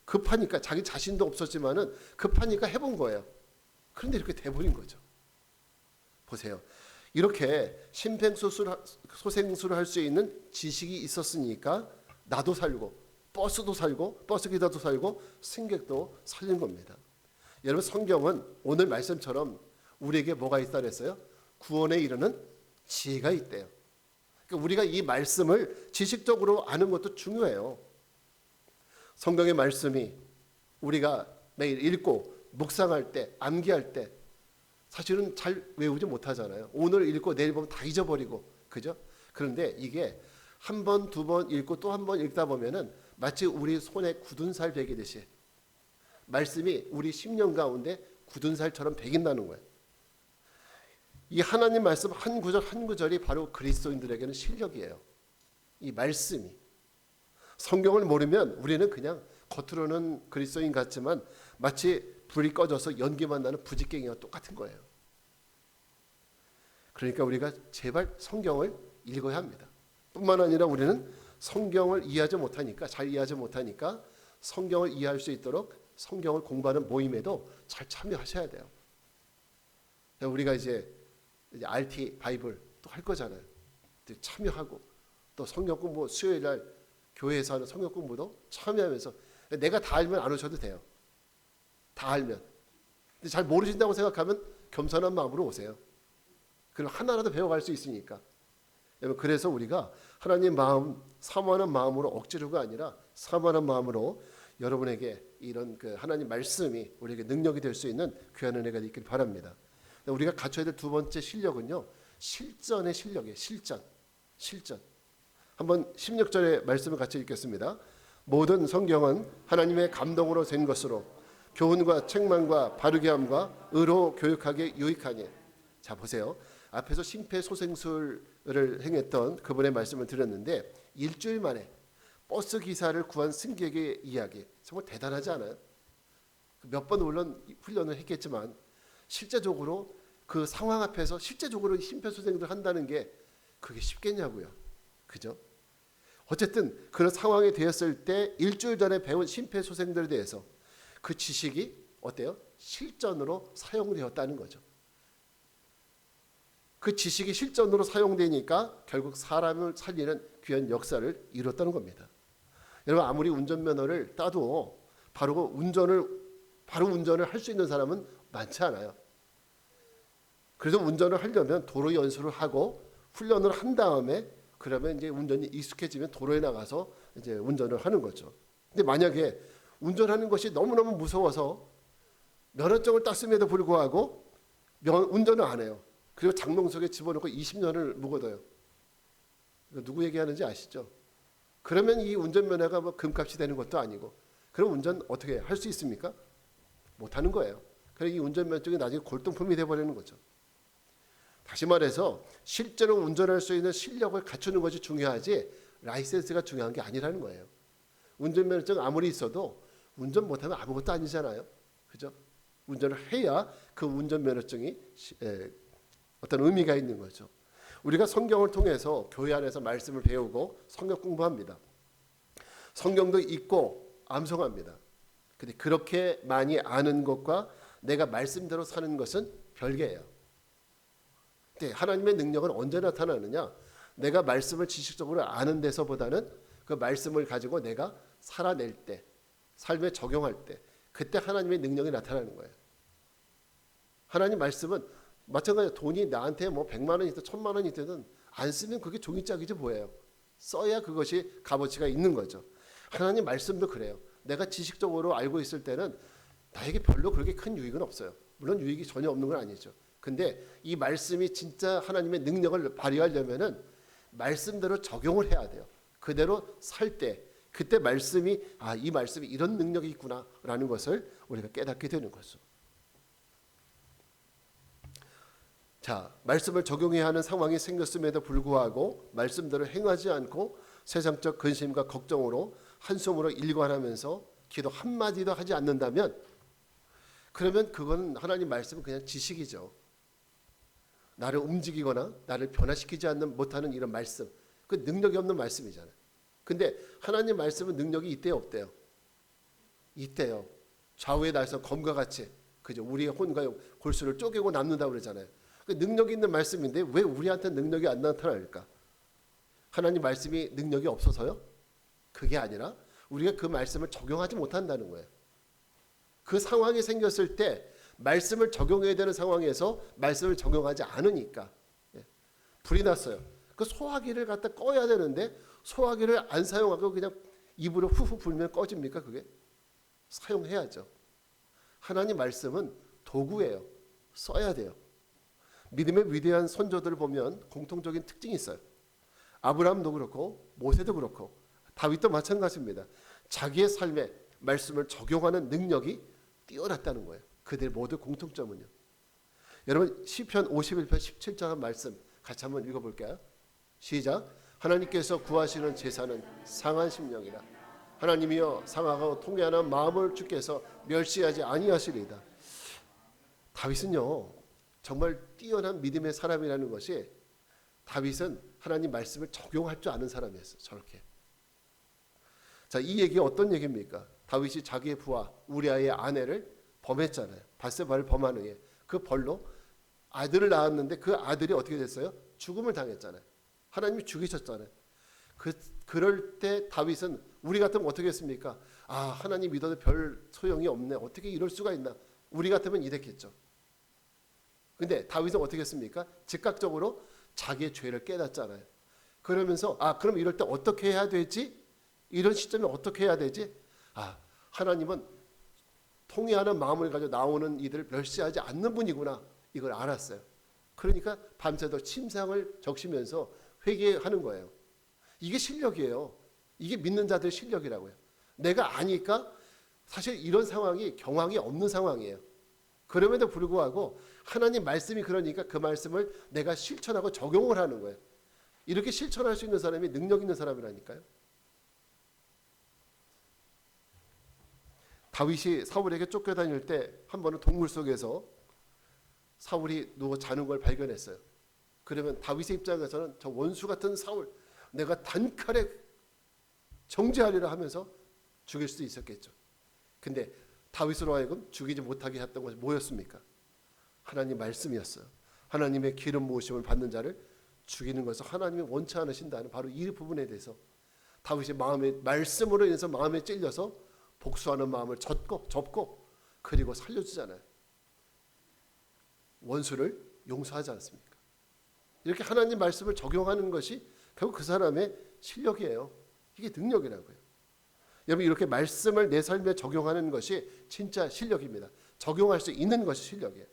급하니까 자기 자신도 없었지만은 급하니까 해본 거예요. 그런데 이렇게 돼버린 거죠. 보세요. 이렇게 심폐소생술을 할 수 있는 지식이 있었으니까 나도 살고 버스도 살고 버스 기사도 살고 승객도 살린 겁니다. 여러분 성경은 오늘 말씀처럼 우리에게 뭐가 있다 그랬어요? 구원에 이르는 지혜가 있대요. 그러니까 우리가 이 말씀을 지식적으로 아는 것도 중요해요. 성경의 말씀이 우리가 매일 읽고 묵상할 때, 암기할 때 사실은 잘 외우지 못하잖아요. 오늘 읽고 내일 보면 다 잊어버리고, 그죠? 그런데 이게 한 번, 두 번 읽고 또 한 번 읽다 보면은 마치 우리 손에 굳은 살 베기듯이 말씀이 우리 심령 가운데 굳은 살처럼 베긴다는 거예요. 이 하나님 말씀 한 구절 한 구절이 바로 그리스도인들에게는 실력이에요. 이 말씀이. 성경을 모르면 우리는 그냥 겉으로는 그리스도인 같지만 마치 불이 꺼져서 연기만 나는 부지깽이와 똑같은 거예요. 그러니까 우리가 제발 성경을 읽어야 합니다. 뿐만 아니라 우리는 성경을 이해하지 못하니까, 잘 이해하지 못하니까 성경을 이해할 수 있도록 성경을 공부하는 모임에도 잘 참여하셔야 돼요. 우리가 이제 RT 바이블 또 할 거잖아요. 참여하고 또 성경 공부 수요일 날 교회에서 하는 성경 공부도 참여하면서 내가 다 알면 안 오셔도 돼요. 다 알면. 근데 잘 모르신다고 생각하면 겸손한 마음으로 오세요. 그럼 하나라도 배워갈 수 있으니까. 그래서 우리가 하나님 마음 사모하는 마음으로 억지로가 아니라 사모하는 마음으로 여러분에게 이런 그 하나님 말씀이 우리에게 능력이 될 수 있는 귀한 은혜가 있길 바랍니다. 우리가 갖춰야 될 두 번째 실력은요, 실전의 실력이에요. 실전. 한번 16절의 말씀을 같이 읽겠습니다. 모든 성경은 하나님의 감동으로 된 것으로 교훈과 책망과 바르게 함과 의로 교육하게 유익하니. 자 보세요. 앞에서 심폐소생술을 행했던 그분의 말씀을 드렸는데 일주일 만에 버스 기사를 구한 승객의 이야기 정말 대단하지 않아요? 몇 번 물론 훈련을 했겠지만 실제적으로 그 상황 앞에서 실제적으로 심폐소생술을 한다는 게 그게 쉽겠냐고요. 그죠? 어쨌든 그런 상황이 되었을 때 일주일 전에 배운 심폐소생술에 대해서 그 지식이 어때요? 실전으로 사용되었다는 거죠. 그 지식이 실전으로 사용되니까 결국 사람을 살리는 귀한 역사를 이뤘다는 겁니다. 여러분 아무리 운전면허를 따도 바로 운전을 할 수 있는 사람은 많지 않아요. 그래서 운전을 하려면 도로 연수를 하고 훈련을 한 다음에 그러면 이제 운전이 익숙해지면 도로에 나가서 이제 운전을 하는 거죠. 근데 만약에 운전하는 것이 너무너무 무서워서 면허증을 땄음에도 불구하고 운전을 안 해요. 그리고 장롱 속에 집어넣고 20년을 묵어둬요. 누구 얘기하는지 아시죠? 그러면 이 운전면허가 뭐 금값이 되는 것도 아니고 그럼 운전 어떻게 할 수 있습니까? 못하는 거예요. 그래서 이 운전면허증이 나중에 골동품이 돼버리는 거죠. 다시 말해서 실제로 운전할 수 있는 실력을 갖추는 것이 중요하지 라이센스가 중요한 게 아니라는 거예요. 운전면허증 아무리 있어도 운전 못하면 아무것도 아니잖아요. 그죠? 운전을 해야 그 운전면허증이 어떤 의미가 있는 거죠. 우리가 성경을 통해서 교회 안에서 말씀을 배우고 성경 공부합니다. 성경도 읽고 암송합니다. 근데 그렇게 많이 아는 것과 내가 말씀대로 사는 것은 별개예요. 근데 하나님의 능력은 언제 나타나느냐? 내가 말씀을 지식적으로 아는 데서보다는 그 말씀을 가지고 내가 살아낼 때, 삶에 적용할 때, 그때 하나님의 능력이 나타나는 거예요. 하나님 말씀은 마찬가지로 돈이 나한테 뭐 100만 원이 있든 1000만 원이 있든 안 쓰면 그게 종이짝이지 뭐예요. 써야 그것이 값어치가 있는 거죠. 하나님 말씀도 그래요. 내가 지식적으로 알고 있을 때는 나에게 별로 그렇게 큰 유익은 없어요. 물론 유익이 전혀 없는 건 아니죠. 근데 이 말씀이 진짜 하나님의 능력을 발휘하려면은 말씀대로 적용을 해야 돼요. 그대로 살 때 그때 말씀이 이 말씀이 이런 능력이 있구나라는 것을 우리가 깨닫게 되는 거죠. 자, 말씀을 적용해야 하는 상황이 생겼음에도 불구하고 말씀대로 행하지 않고 세상적 근심과 걱정으로 한숨으로 일관하면서 기도 한마디도 하지 않는다면 그러면 그건 하나님 말씀은 그냥 지식이죠. 나를 움직이거나 나를 변화시키지 못하는 이런 말씀, 그 능력이 없는 말씀이잖아요. 근데 하나님 말씀은 능력이 있대요, 없대요? 있대요. 좌우에 날선 검과 같이 그죠? 우리의 혼과 골수를 쪼개고 남는다고 그러잖아요. 그 능력이 있는 말씀인데 왜 우리한테 능력이 안 나타날까? 하나님 말씀이 능력이 없어서요? 그게 아니라 우리가 그 말씀을 적용하지 못한다는 거예요. 그 상황이 생겼을 때 말씀을 적용해야 되는 상황에서 말씀을 적용하지 않으니까 불이 났어요. 그 소화기를 갖다 꺼야 되는데 소화기를 안 사용하고 그냥 입으로 후후 불면 꺼집니까? 그게 사용해야죠. 하나님 말씀은 도구예요. 써야 돼요. 믿음의 위대한 선조들을 보면 공통적인 특징이 있어요. 아브라함도 그렇고 모세도 그렇고 다윗도 마찬가지입니다. 자기의 삶에 말씀을 적용하는 능력이 뛰어났다는 거예요. 그들 모두 공통점은요. 여러분 시편 51편 17절 말씀 같이 한번 읽어볼게요. 시작. 하나님께서 구하시는 제사는 상한 심령이라. 하나님이여 상하고 통회하는 마음을 주께서 멸시하지 아니하시리이다. 다윗은요 정말 뛰어난 믿음의 사람이라는 것이, 다윗은 하나님 말씀을 적용할 줄 아는 사람이었어요. 저렇게. 자, 이 얘기가 어떤 얘기입니까? 다윗이 자기의 부하 우리아의 아내를 범했잖아요. 밧세바를 범한 후에 그 벌로 아들을 낳았는데 그 아들이 어떻게 됐어요? 죽음을 당했잖아요. 하나님이 죽이셨잖아요. 그럴 때 다윗은 우리 같으면 어떻게 했습니까? 아, 하나님 믿어도 별 소용이 없네. 어떻게 이럴 수가 있나? 우리 같으면 이랬겠죠. 근데 다윗은 어떻게 했습니까? 즉각적으로 자기의 죄를 깨닫잖아요. 그러면서 그럼 이럴 때 어떻게 해야 되지? 이런 시점에 어떻게 해야 되지? 하나님은 통회하는 마음을 가지고 나오는 이들을 멸시하지 않는 분이구나. 이걸 알았어요. 그러니까 밤새도록 침상을 적시면서 회개하는 거예요. 이게 실력이에요. 이게 믿는 자들의 실력이라고요. 내가 아니까 사실 이런 상황이 경황이 없는 상황이에요. 그럼에도 불구하고 하나님 말씀이 그러니까 그 말씀을 내가 실천하고 적용을 하는 거예요. 이렇게 실천할 수 있는 사람이 능력 있는 사람이라니까요. 다윗이 사울에게 쫓겨다닐 때 한 번은 동굴 속에서 사울이 누워 자는 걸 발견했어요. 그러면 다윗의 입장에서는 저 원수 같은 사울 내가 단칼에 정죄하리라 하면서 죽일 수도 있었겠죠. 근데 다윗으로 하여금 죽이지 못하게 했던 것이 뭐였습니까? 하나님 말씀이었어요. 하나님의 기름 부으심을 받는 자를 죽이는 것을 하나님이 원치 않으신다는 바로 이 부분에 대해서 다윗이 마음의 말씀으로 인해서 마음에 찔려서 복수하는 마음을 접고 그리고 살려주잖아요. 원수를 용서하지 않습니까? 이렇게 하나님 말씀을 적용하는 것이 결국 그 사람의 실력이에요. 이게 능력이라고요. 여러분 이렇게 말씀을 내 삶에 적용하는 것이 진짜 실력입니다. 적용할 수 있는 것이 실력이에요.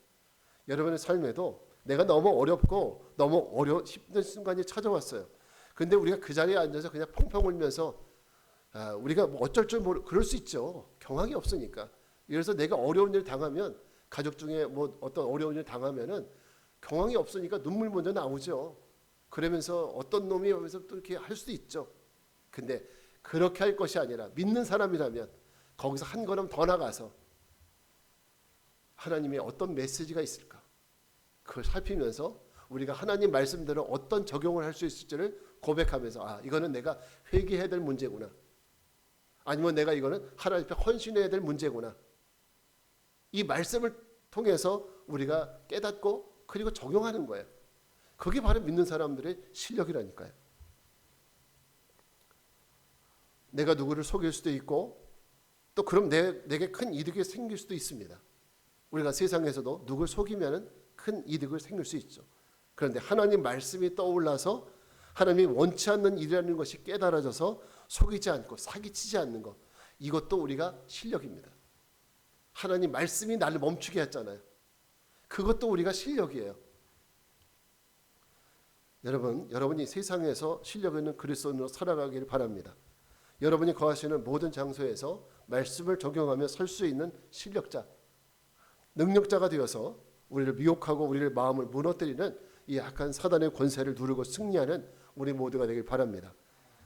여러분의 삶에도 내가 너무 어렵고 너무 힘든 순간이 찾아왔어요. 근데 우리가 그 자리에 앉아서 그냥 펑펑 울면서 우리가 뭐 어쩔 줄 모르 그럴 수 있죠. 경황이 없으니까. 그래서 내가 어려운 일 당하면 가족 중에 뭐 어떤 어려운 일 당하면은 경황이 없으니까 눈물 먼저 나오죠. 그러면서 어떤 놈이 하면서 또 이렇게 할 수도 있죠. 근데 그렇게 할 것이 아니라 믿는 사람이라면 거기서 한 걸음 더 나가서 하나님의 어떤 메시지가 있을까? 그걸 살피면서 우리가 하나님 말씀대로 어떤 적용을 할 수 있을지를 고백하면서 이거는 내가 회개해야 될 문제구나. 아니면 내가 이거는 하나님 앞에 헌신해야 될 문제구나. 이 말씀을 통해서 우리가 깨닫고 그리고 적용하는 거예요. 그게 바로 믿는 사람들의 실력이라니까요. 내가 누구를 속일 수도 있고 또 그럼 내게 큰 이득이 생길 수도 있습니다. 우리가 세상에서도 누굴 속이면 큰 이득을 생길 수 있죠. 그런데 하나님 말씀이 떠올라서 하나님이 원치 않는 일이라는 것이 깨달아져서 속이지 않고 사기치지 않는 것, 이것도 우리가 실력입니다. 하나님 말씀이 나를 멈추게 했잖아요. 그것도 우리가 실력이에요. 여러분이 세상에서 실력 있는 그리스도인으로 살아가기를 바랍니다. 여러분이 거하시는 모든 장소에서 말씀을 적용하며 설 수 있는 실력자, 능력자가 되어서 우리를 미혹하고 우리를 마음을 무너뜨리는 이 악한 사단의 권세를 누르고 승리하는 우리 모두가 되길 바랍니다.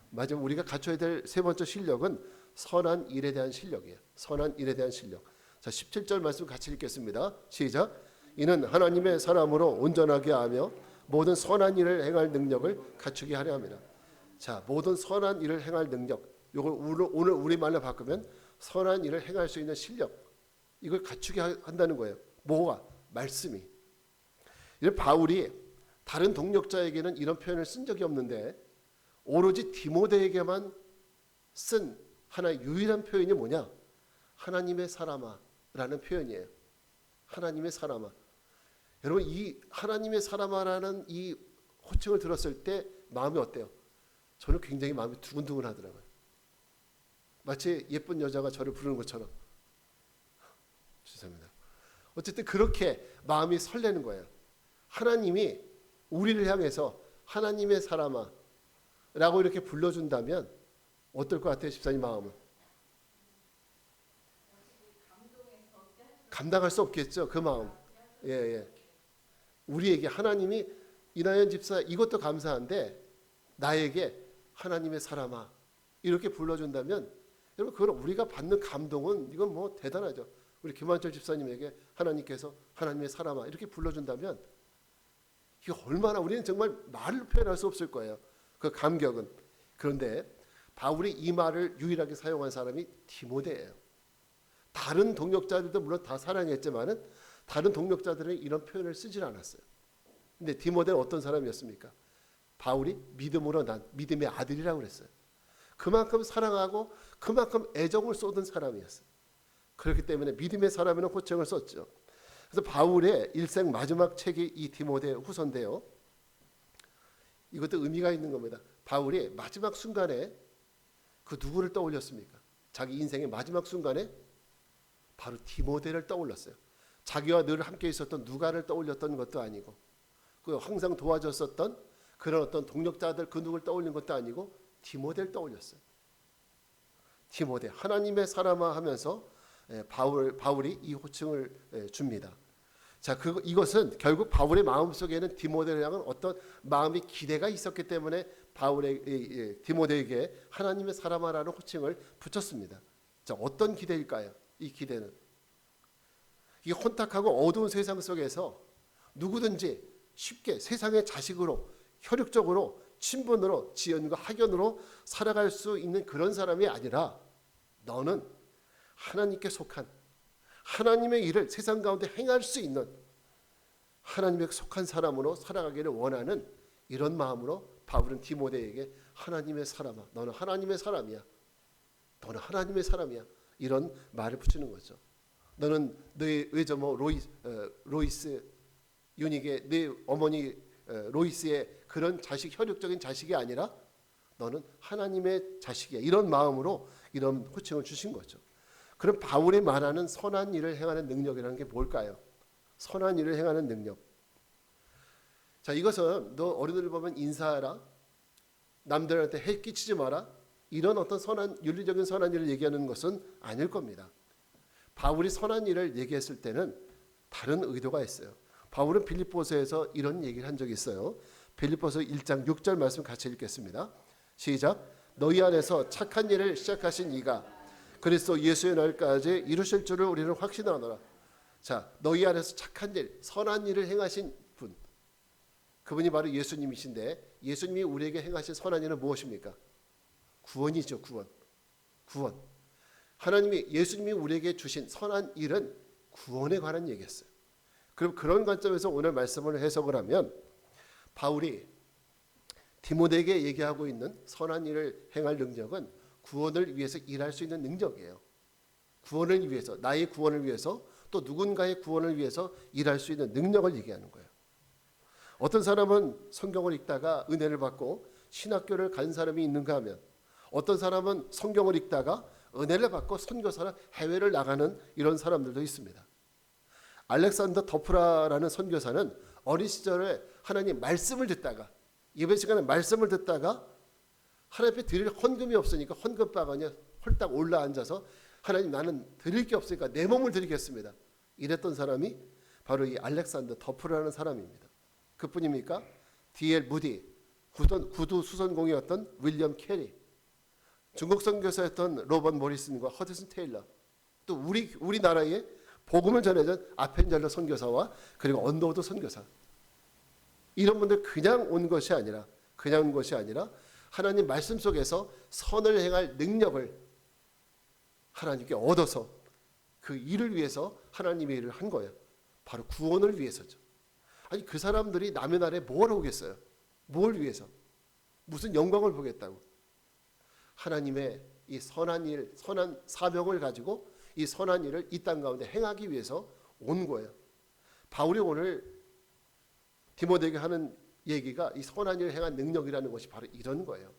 마지막 우리가 갖춰야 될 세 번째 실력은 선한 일에 대한 실력이에요. 선한 일에 대한 실력. 자, 17절 말씀 같이 읽겠습니다. 시작. 이는 하나님의 사람으로 온전하게 하며 모든 선한 일을 행할 능력을 갖추게 하려 합니다. 자, 모든 선한 일을 행할 능력. 이걸 오늘 우리말로 바꾸면 선한 일을 행할 수 있는 실력. 이걸 갖추게 한다는 거예요. 뭐가? 말씀이. 이런 바울이 다른 동력자에게는 이런 표현을 쓴 적이 없는데 오로지 디모데에게만 쓴 하나의 유일한 표현이 뭐냐? 하나님의 사람아라는 표현이에요. 하나님의 사람아. 여러분 이 하나님의 사람아라는 이 호칭을 들었을 때 마음이 어때요? 저는 굉장히 마음이 두근두근 하더라고요. 마치 예쁜 여자가 저를 부르는 것처럼. 죄송합니다. 어쨌든 그렇게 마음이 설레는 거예요. 하나님이 우리를 향해서 하나님의 사람아 라고 이렇게 불러준다면 어떨 것 같아요? 집사님 마음은? 감당할 수 없겠죠. 그 마음. 예, 예. 우리에게 하나님이 이나연 집사 이것도 감사한데 나에게 하나님의 사람아 이렇게 불러준다면 여러분 그걸 우리가 받는 감동은 이건 뭐 대단하죠. 우리 김한철 집사님에게 하나님께서 하나님의 사람아 이렇게 불러준다면 이게 얼마나 우리는 정말 말로 표현할 수 없을 거예요. 그 감격은. 그런데 바울이 이 말을 유일하게 사용한 사람이 디모데예요. 다른 동역자들도 물론 다 사랑했지만은 다른 동역자들은 이런 표현을 쓰질 않았어요. 근데 디모데는 어떤 사람이었습니까? 바울이 믿음으로 난 믿음의 아들이라고 그랬어요. 그만큼 사랑하고 그만큼 애정을 쏟은 사람이었어요. 그렇기 때문에 믿음의 사람이라는 호칭을 썼죠. 그래서 바울의 일생 마지막 책이 이 디모데 후서인데요. 이것도 의미가 있는 겁니다. 바울이 마지막 순간에 그 누구를 떠올렸습니까? 자기 인생의 마지막 순간에 바로 디모데를 떠올렸어요. 자기와 늘 함께 있었던 누가를 떠올렸던 것도 아니고 그 항상 도와줬었던 그런 어떤 동력자들 그 누구를 떠올린 것도 아니고 디모데를 떠올렸어요. 디모데 하나님의 사람아 하면서 바울이 이 호칭을 줍니다. 자, 이것은 결국 바울의 마음속에는 디모데를 향한 어떤 마음의 기대가 있었기 때문에 디모데에게 하나님의 사람아라는 호칭을 붙였습니다. 자, 어떤 기대일까요? 이 기대는 이 혼탁하고 어두운 세상 속에서 누구든지 쉽게 세상의 자식으로 혈육적으로 친분으로 지연과 학연으로 살아갈 수 있는 그런 사람이 아니라 너는 하나님께 속한 하나님의 일을 세상 가운데 행할 수 있는 하나님에 속한 사람으로 살아가기를 원하는 이런 마음으로 바울은 디모데에게 하나님의 사람아 너는 하나님의 사람이야. 너는 하나님의 사람이야. 이런 말을 붙이는 거죠. 너는 너의 외조모 로이스 유닉의 네 어머니 로이스의 그런 자식 혈육적인 자식이 아니라 너는 하나님의 자식이야. 이런 마음으로 이런 호칭을 주신 거죠. 그럼 바울이 말하는 선한 일을 행하는 능력이라는 게 뭘까요? 선한 일을 행하는 능력. 자, 이것은 너 어른들 보면 인사하라, 남들한테 해 끼치지 마라, 이런 어떤 선한 윤리적인 선한 일을 얘기하는 것은 아닐 겁니다. 바울이 선한 일을 얘기했을 때는 다른 의도가 있어요. 바울은 빌립보서에서 이런 얘기를 한 적이 있어요. 빌립보서 1장 6절 말씀 같이 읽겠습니다. 시작. 너희 안에서 착한 일을 시작하신 이가 그리스도 예수의 날까지 이루실 줄을 우리는 확신하노라. 자, 너희 안에서 착한 일, 선한 일을 행하신 분, 그분이 바로 예수님이신데 예수님이 우리에게 행하신 선한 일은 무엇입니까? 구원이죠. 구원. 하나님이 예수님이 우리에게 주신 선한 일은 구원에 관한 얘기였어요. 그럼 그런 관점에서 오늘 말씀을 해석을 하면 바울이 디모데에게 얘기하고 있는 선한 일을 행할 능력은 구원을 위해서 일할 수 있는 능력이에요. 구원을 위해서, 나의 구원을 위해서 또 누군가의 구원을 위해서 일할 수 있는 능력을 얘기하는 거예요. 어떤 사람은 성경을 읽다가 은혜를 받고 신학교를 간 사람이 있는가 하면 어떤 사람은 성경을 읽다가 은혜를 받고 선교사나 해외를 나가는 이런 사람들도 있습니다. 알렉산더 더프라라는 선교사는 어린 시절에 하나님 말씀을 듣다가 예배 시간에 말씀을 듣다가 하나님 앞에 드릴 헌금이 없으니까 헌금바구니에 홀딱 올라앉아서 하나님 나는 드릴 게 없으니까 내 몸을 드리겠습니다. 이랬던 사람이 바로 이 알렉산더 더프라는 사람입니다. 그뿐입니까? D.L. 무디, 구두 수선공이었던 윌리엄 캐리, 중국 선교사였던 로버트 모리슨과 허드슨 테일러, 또 우리나라에 복음을 전해준 아펜젤러 선교사와 그리고 언더우드 선교사, 이런 분들 그냥 온 것이 아니라 하나님 말씀 속에서 선을 행할 능력을 하나님께 얻어서 그 일을 위해서 하나님의 일을 한 거예요. 바로 구원을 위해서죠. 아니 그 사람들이 남의 나라에 뭘 오겠어요? 뭘 위해서? 무슨 영광을 보겠다고? 하나님의 이 선한 일, 선한 사명을 가지고 이 선한 일을 이 땅 가운데 행하기 위해서 온 거예요. 바울이 오늘 디모데에게 하는 얘기가 이 선한 일을 행한 능력이라는 것이 바로 이런 거예요.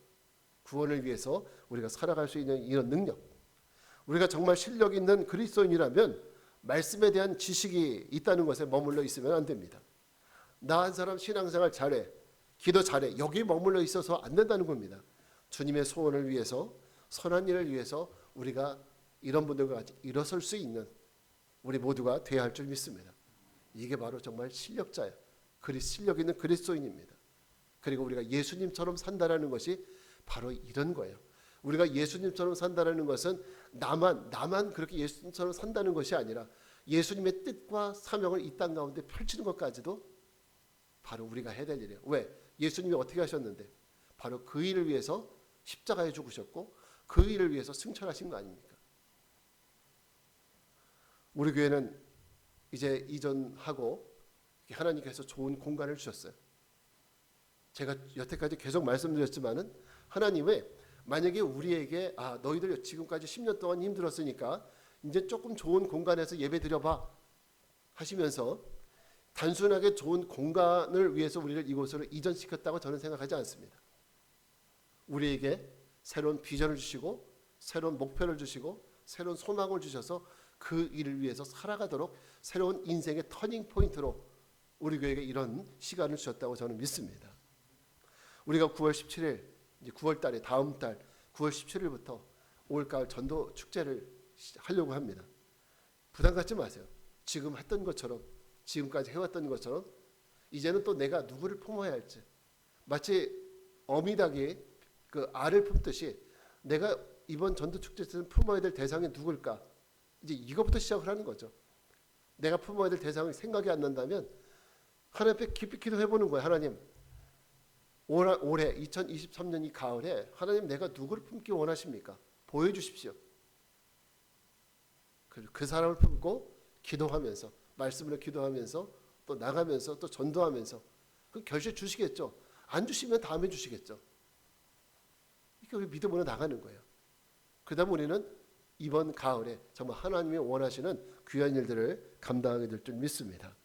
구원을 위해서 우리가 살아갈 수 있는 이런 능력. 우리가 정말 실력 있는 그리스도인이라면 말씀에 대한 지식이 있다는 것에 머물러 있으면 안 됩니다. 나 한 사람 신앙생활 잘해, 기도 잘해, 여기 머물러 있어서 안 된다는 겁니다. 주님의 소원을 위해서, 선한 일을 위해서 우리가 이런 분들과 같이 일어설 수 있는 우리 모두가 되어야 할 줄 믿습니다. 이게 바로 정말 실력자예요. 실력 있는 그리스도인입니다. 그리고 우리가 예수님처럼 산다라는 것이 바로 이런 거예요. 우리가 예수님처럼 산다라는 것은 나만 그렇게 예수님처럼 산다는 것이 아니라 예수님의 뜻과 사명을 이 땅 가운데 펼치는 것까지도 바로 우리가 해야 될 일이에요. 왜? 예수님이 어떻게 하셨는데? 바로 그 일을 위해서 십자가에 죽으셨고 그 일을 위해서 승천하신 거 아닙니까? 우리 교회는 이제 이전하고 하나님께서 좋은 공간을 주셨어요. 제가 여태까지 계속 말씀드렸지만은 하나님의 만약에 우리에게 너희들 지금까지 10년 동안 힘들었으니까 이제 조금 좋은 공간에서 예배 드려봐 하시면서 단순하게 좋은 공간을 위해서 우리를 이곳으로 이전시켰다고 저는 생각하지 않습니다. 우리에게 새로운 비전을 주시고 새로운 목표를 주시고 새로운 소망을 주셔서 그 일을 위해서 살아가도록 새로운 인생의 터닝 포인트로 우리 교회에게 이런 시간을 주셨다고 저는 믿습니다. 우리가 9월 17일 이제 9월 달에 다음 달 9월 17일부터 올가을 전도 축제를 하려고 합니다. 부담 갖지 마세요. 지금 했던 것처럼 지금까지 해왔던 것처럼 이제는 또 내가 누구를 품어야 할지 마치 어미닭이 그 알을 품듯이 내가 이번 전도 축제에서 품어야 될 대상이 누굴까? 이제 이것부터 시작을 하는 거죠. 내가 품어야 될 대상이 생각이 안 난다면 하나님 앞에 깊이 기도해보는 거예요. 하나님 올해 2023년 이 가을에 하나님 내가 누구를 품기 원하십니까? 보여주십시오. 그 사람을 품고 기도하면서 말씀으로 기도하면서 또 나가면서 또 전도하면서 그 결실 주시겠죠. 안 주시면 다음에 주시겠죠. 이게 믿음으로 나가는 거예요. 그다음 우리는 이번 가을에 정말 하나님이 원하시는 귀한 일들을 감당하게 될 줄 믿습니다.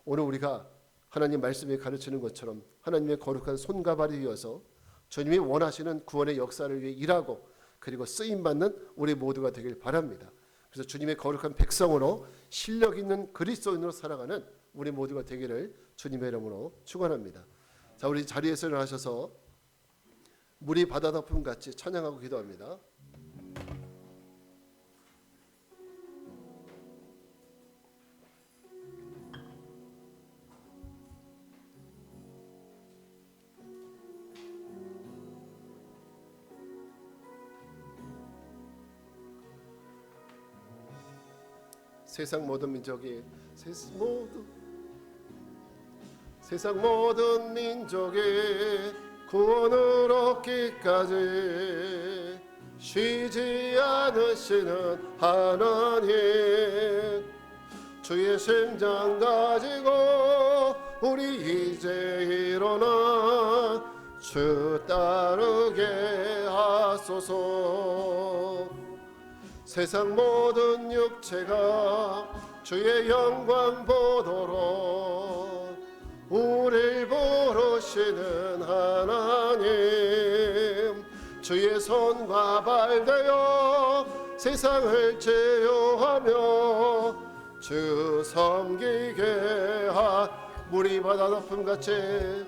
오늘 우리가 하나님 말씀에 가르치는 것처럼 하나님의 거룩한 손과 발이 되어서 주님이 원하시는 구원의 역사를 위해 일하고 그리고 쓰임받는 우리 모두가 되길 바랍니다. 그래서 주님의 거룩한 백성으로 실력 있는 그리스도인으로 살아가는 우리 모두가 되기를 주님의 이름으로 축원합니다. 자, 우리 자리에서 일어나셔서 물이 바다 덮음 같이 찬양하고 기도합니다. 세상 모든 민족이 세상 모든 민족이 구원을 얻기까지 쉬지 않으시는 하나님 주의 심장 가지고 우리 이제 일어나 주 따르게 하소서. 세상 모든 육체가 주의 영광 보도록 우리를 부르시는 하나님 주의 손과 발 되어 세상을 제어하며 주 섬기게 물이 바다 덮음같이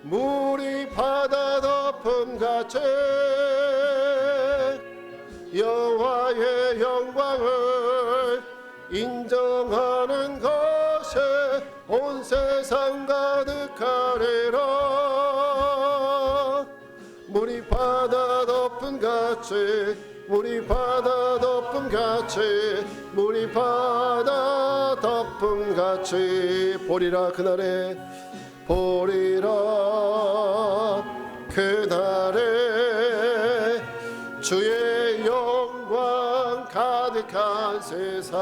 물이 바다 덮음같이 여호와의 영광을 인정하는 것에 온 세상 가득하리라. 물이 바다 덮음같이 물이 바다 덮음같이 물이 바다 덮음같이 보리라 그날에 보리라 그날에 주의 영광 가득한 세상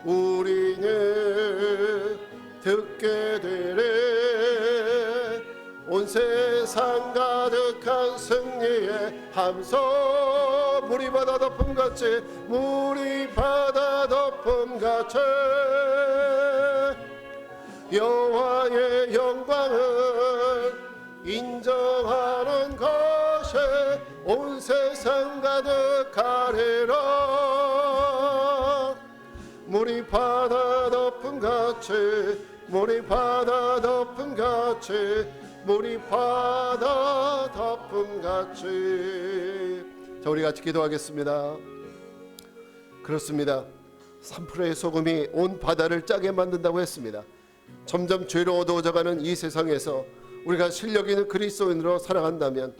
우리는 듣게 되리 온 세상 가득한 승리의 함성 물이 바다 덮음같이 물이 바다 덮음같이 여호와의 영광을 인정하는 것에 온 세상 가득하리라. 물이 바다 덮음같이 물이 바다 덮음같이 물이 바다 덮음같이. 자, 우리 같이 기도하겠습니다. 그렇습니다. 3%의 소금이 온 바다를 짜게 만든다고 했습니다. 점점 죄로 어두워져가는 이 세상에서 우리가 실력 있는 그리스도인으로 살아간다면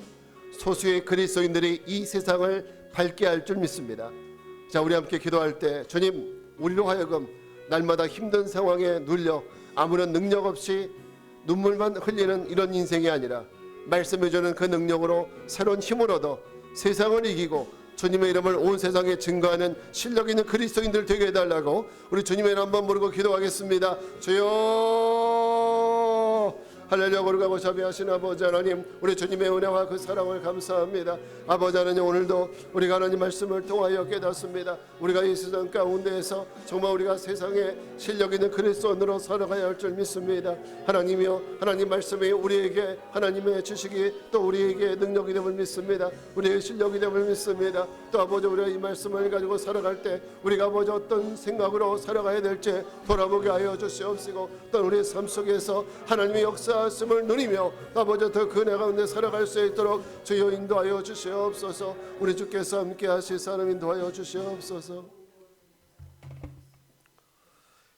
소수의 그리스도인들이 이 세상을 밝게 할 줄 믿습니다. 자, 우리 함께 기도할 때 주님, 우리로 하여금 날마다 힘든 상황에 눌려 아무런 능력 없이 눈물만 흘리는 이런 인생이 아니라 말씀해주는 그 능력으로 새로운 힘을 얻어 세상을 이기고 주님의 이름을 온 세상에 증거하는 실력 있는 그리스도인들 되게 해달라고 우리 주님의 이름 한번 부르고 기도하겠습니다. 주여 할렐루야. 거룩하고 자비하신 아버지 하나님, 우리 주님의 은혜와 그 사랑을 감사합니다. 아버지 하나님, 오늘도 우리가 하나님 말씀을 통하여 깨닫습니다. 우리가 이 세상 가운데에서 정말 우리가 세상에 실력 있는 그리스도인으로 살아가야 할 줄 믿습니다. 하나님이여, 하나님 말씀이 우리에게 하나님의 지식이 또 우리에게 능력이 됨을 믿습니다. 우리의 실력이 됨을 믿습니다. 또 아버지, 우리가 이 말씀을 가지고 살아갈 때 우리가 아버지 어떤 생각으로 살아가야 될지 돌아보게 하여 주시옵시고, 또 우리의 삶 속에서 하나님의 역사하심을 누리며 아버지 더 그 은혜 가운데 살아갈 수 있도록 주여 인도하여 주시옵소서. 우리 주께서 함께 하시사 인도하여 주시옵소서.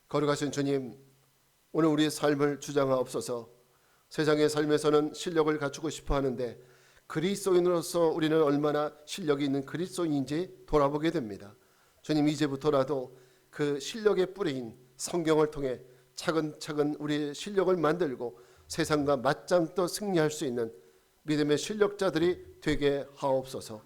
거룩하신 주님, 오늘 우리의 삶을 주장하옵소서. 세상의 삶에서는 실력을 갖추고 싶어 하는데 그리스도인으로서 우리는 얼마나 실력이 있는 그리스도인인지 돌아보게 됩니다. 주님, 이제부터라도 그 실력의 뿌리인 성경을 통해 차근차근 우리의 실력을 만들고 세상과 맞짱떠 승리할 수 있는 믿음의 실력자들이 되게 하옵소서.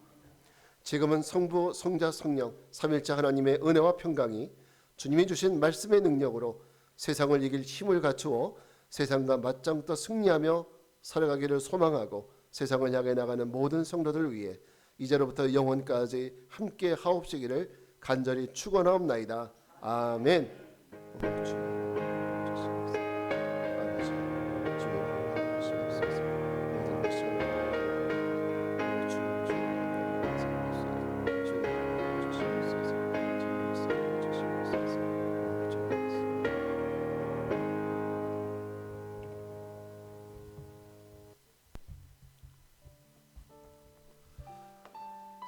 지금은 성부, 성자, 성령 삼일째 하나님의 은혜와 평강이 주님이 주신 말씀의 능력으로 세상을 이길 힘을 갖추어 세상과 맞짱떠 승리하며 살아가기를 소망하고 세상을 향해 나가는 모든 성도들을 위해 이제로부터 영원까지 함께 하옵시기를 간절히 축원하옵나이다. 아멘.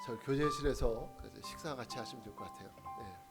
저 교제실에서 식사 같이 하시면 좋을 것 같아요. 네.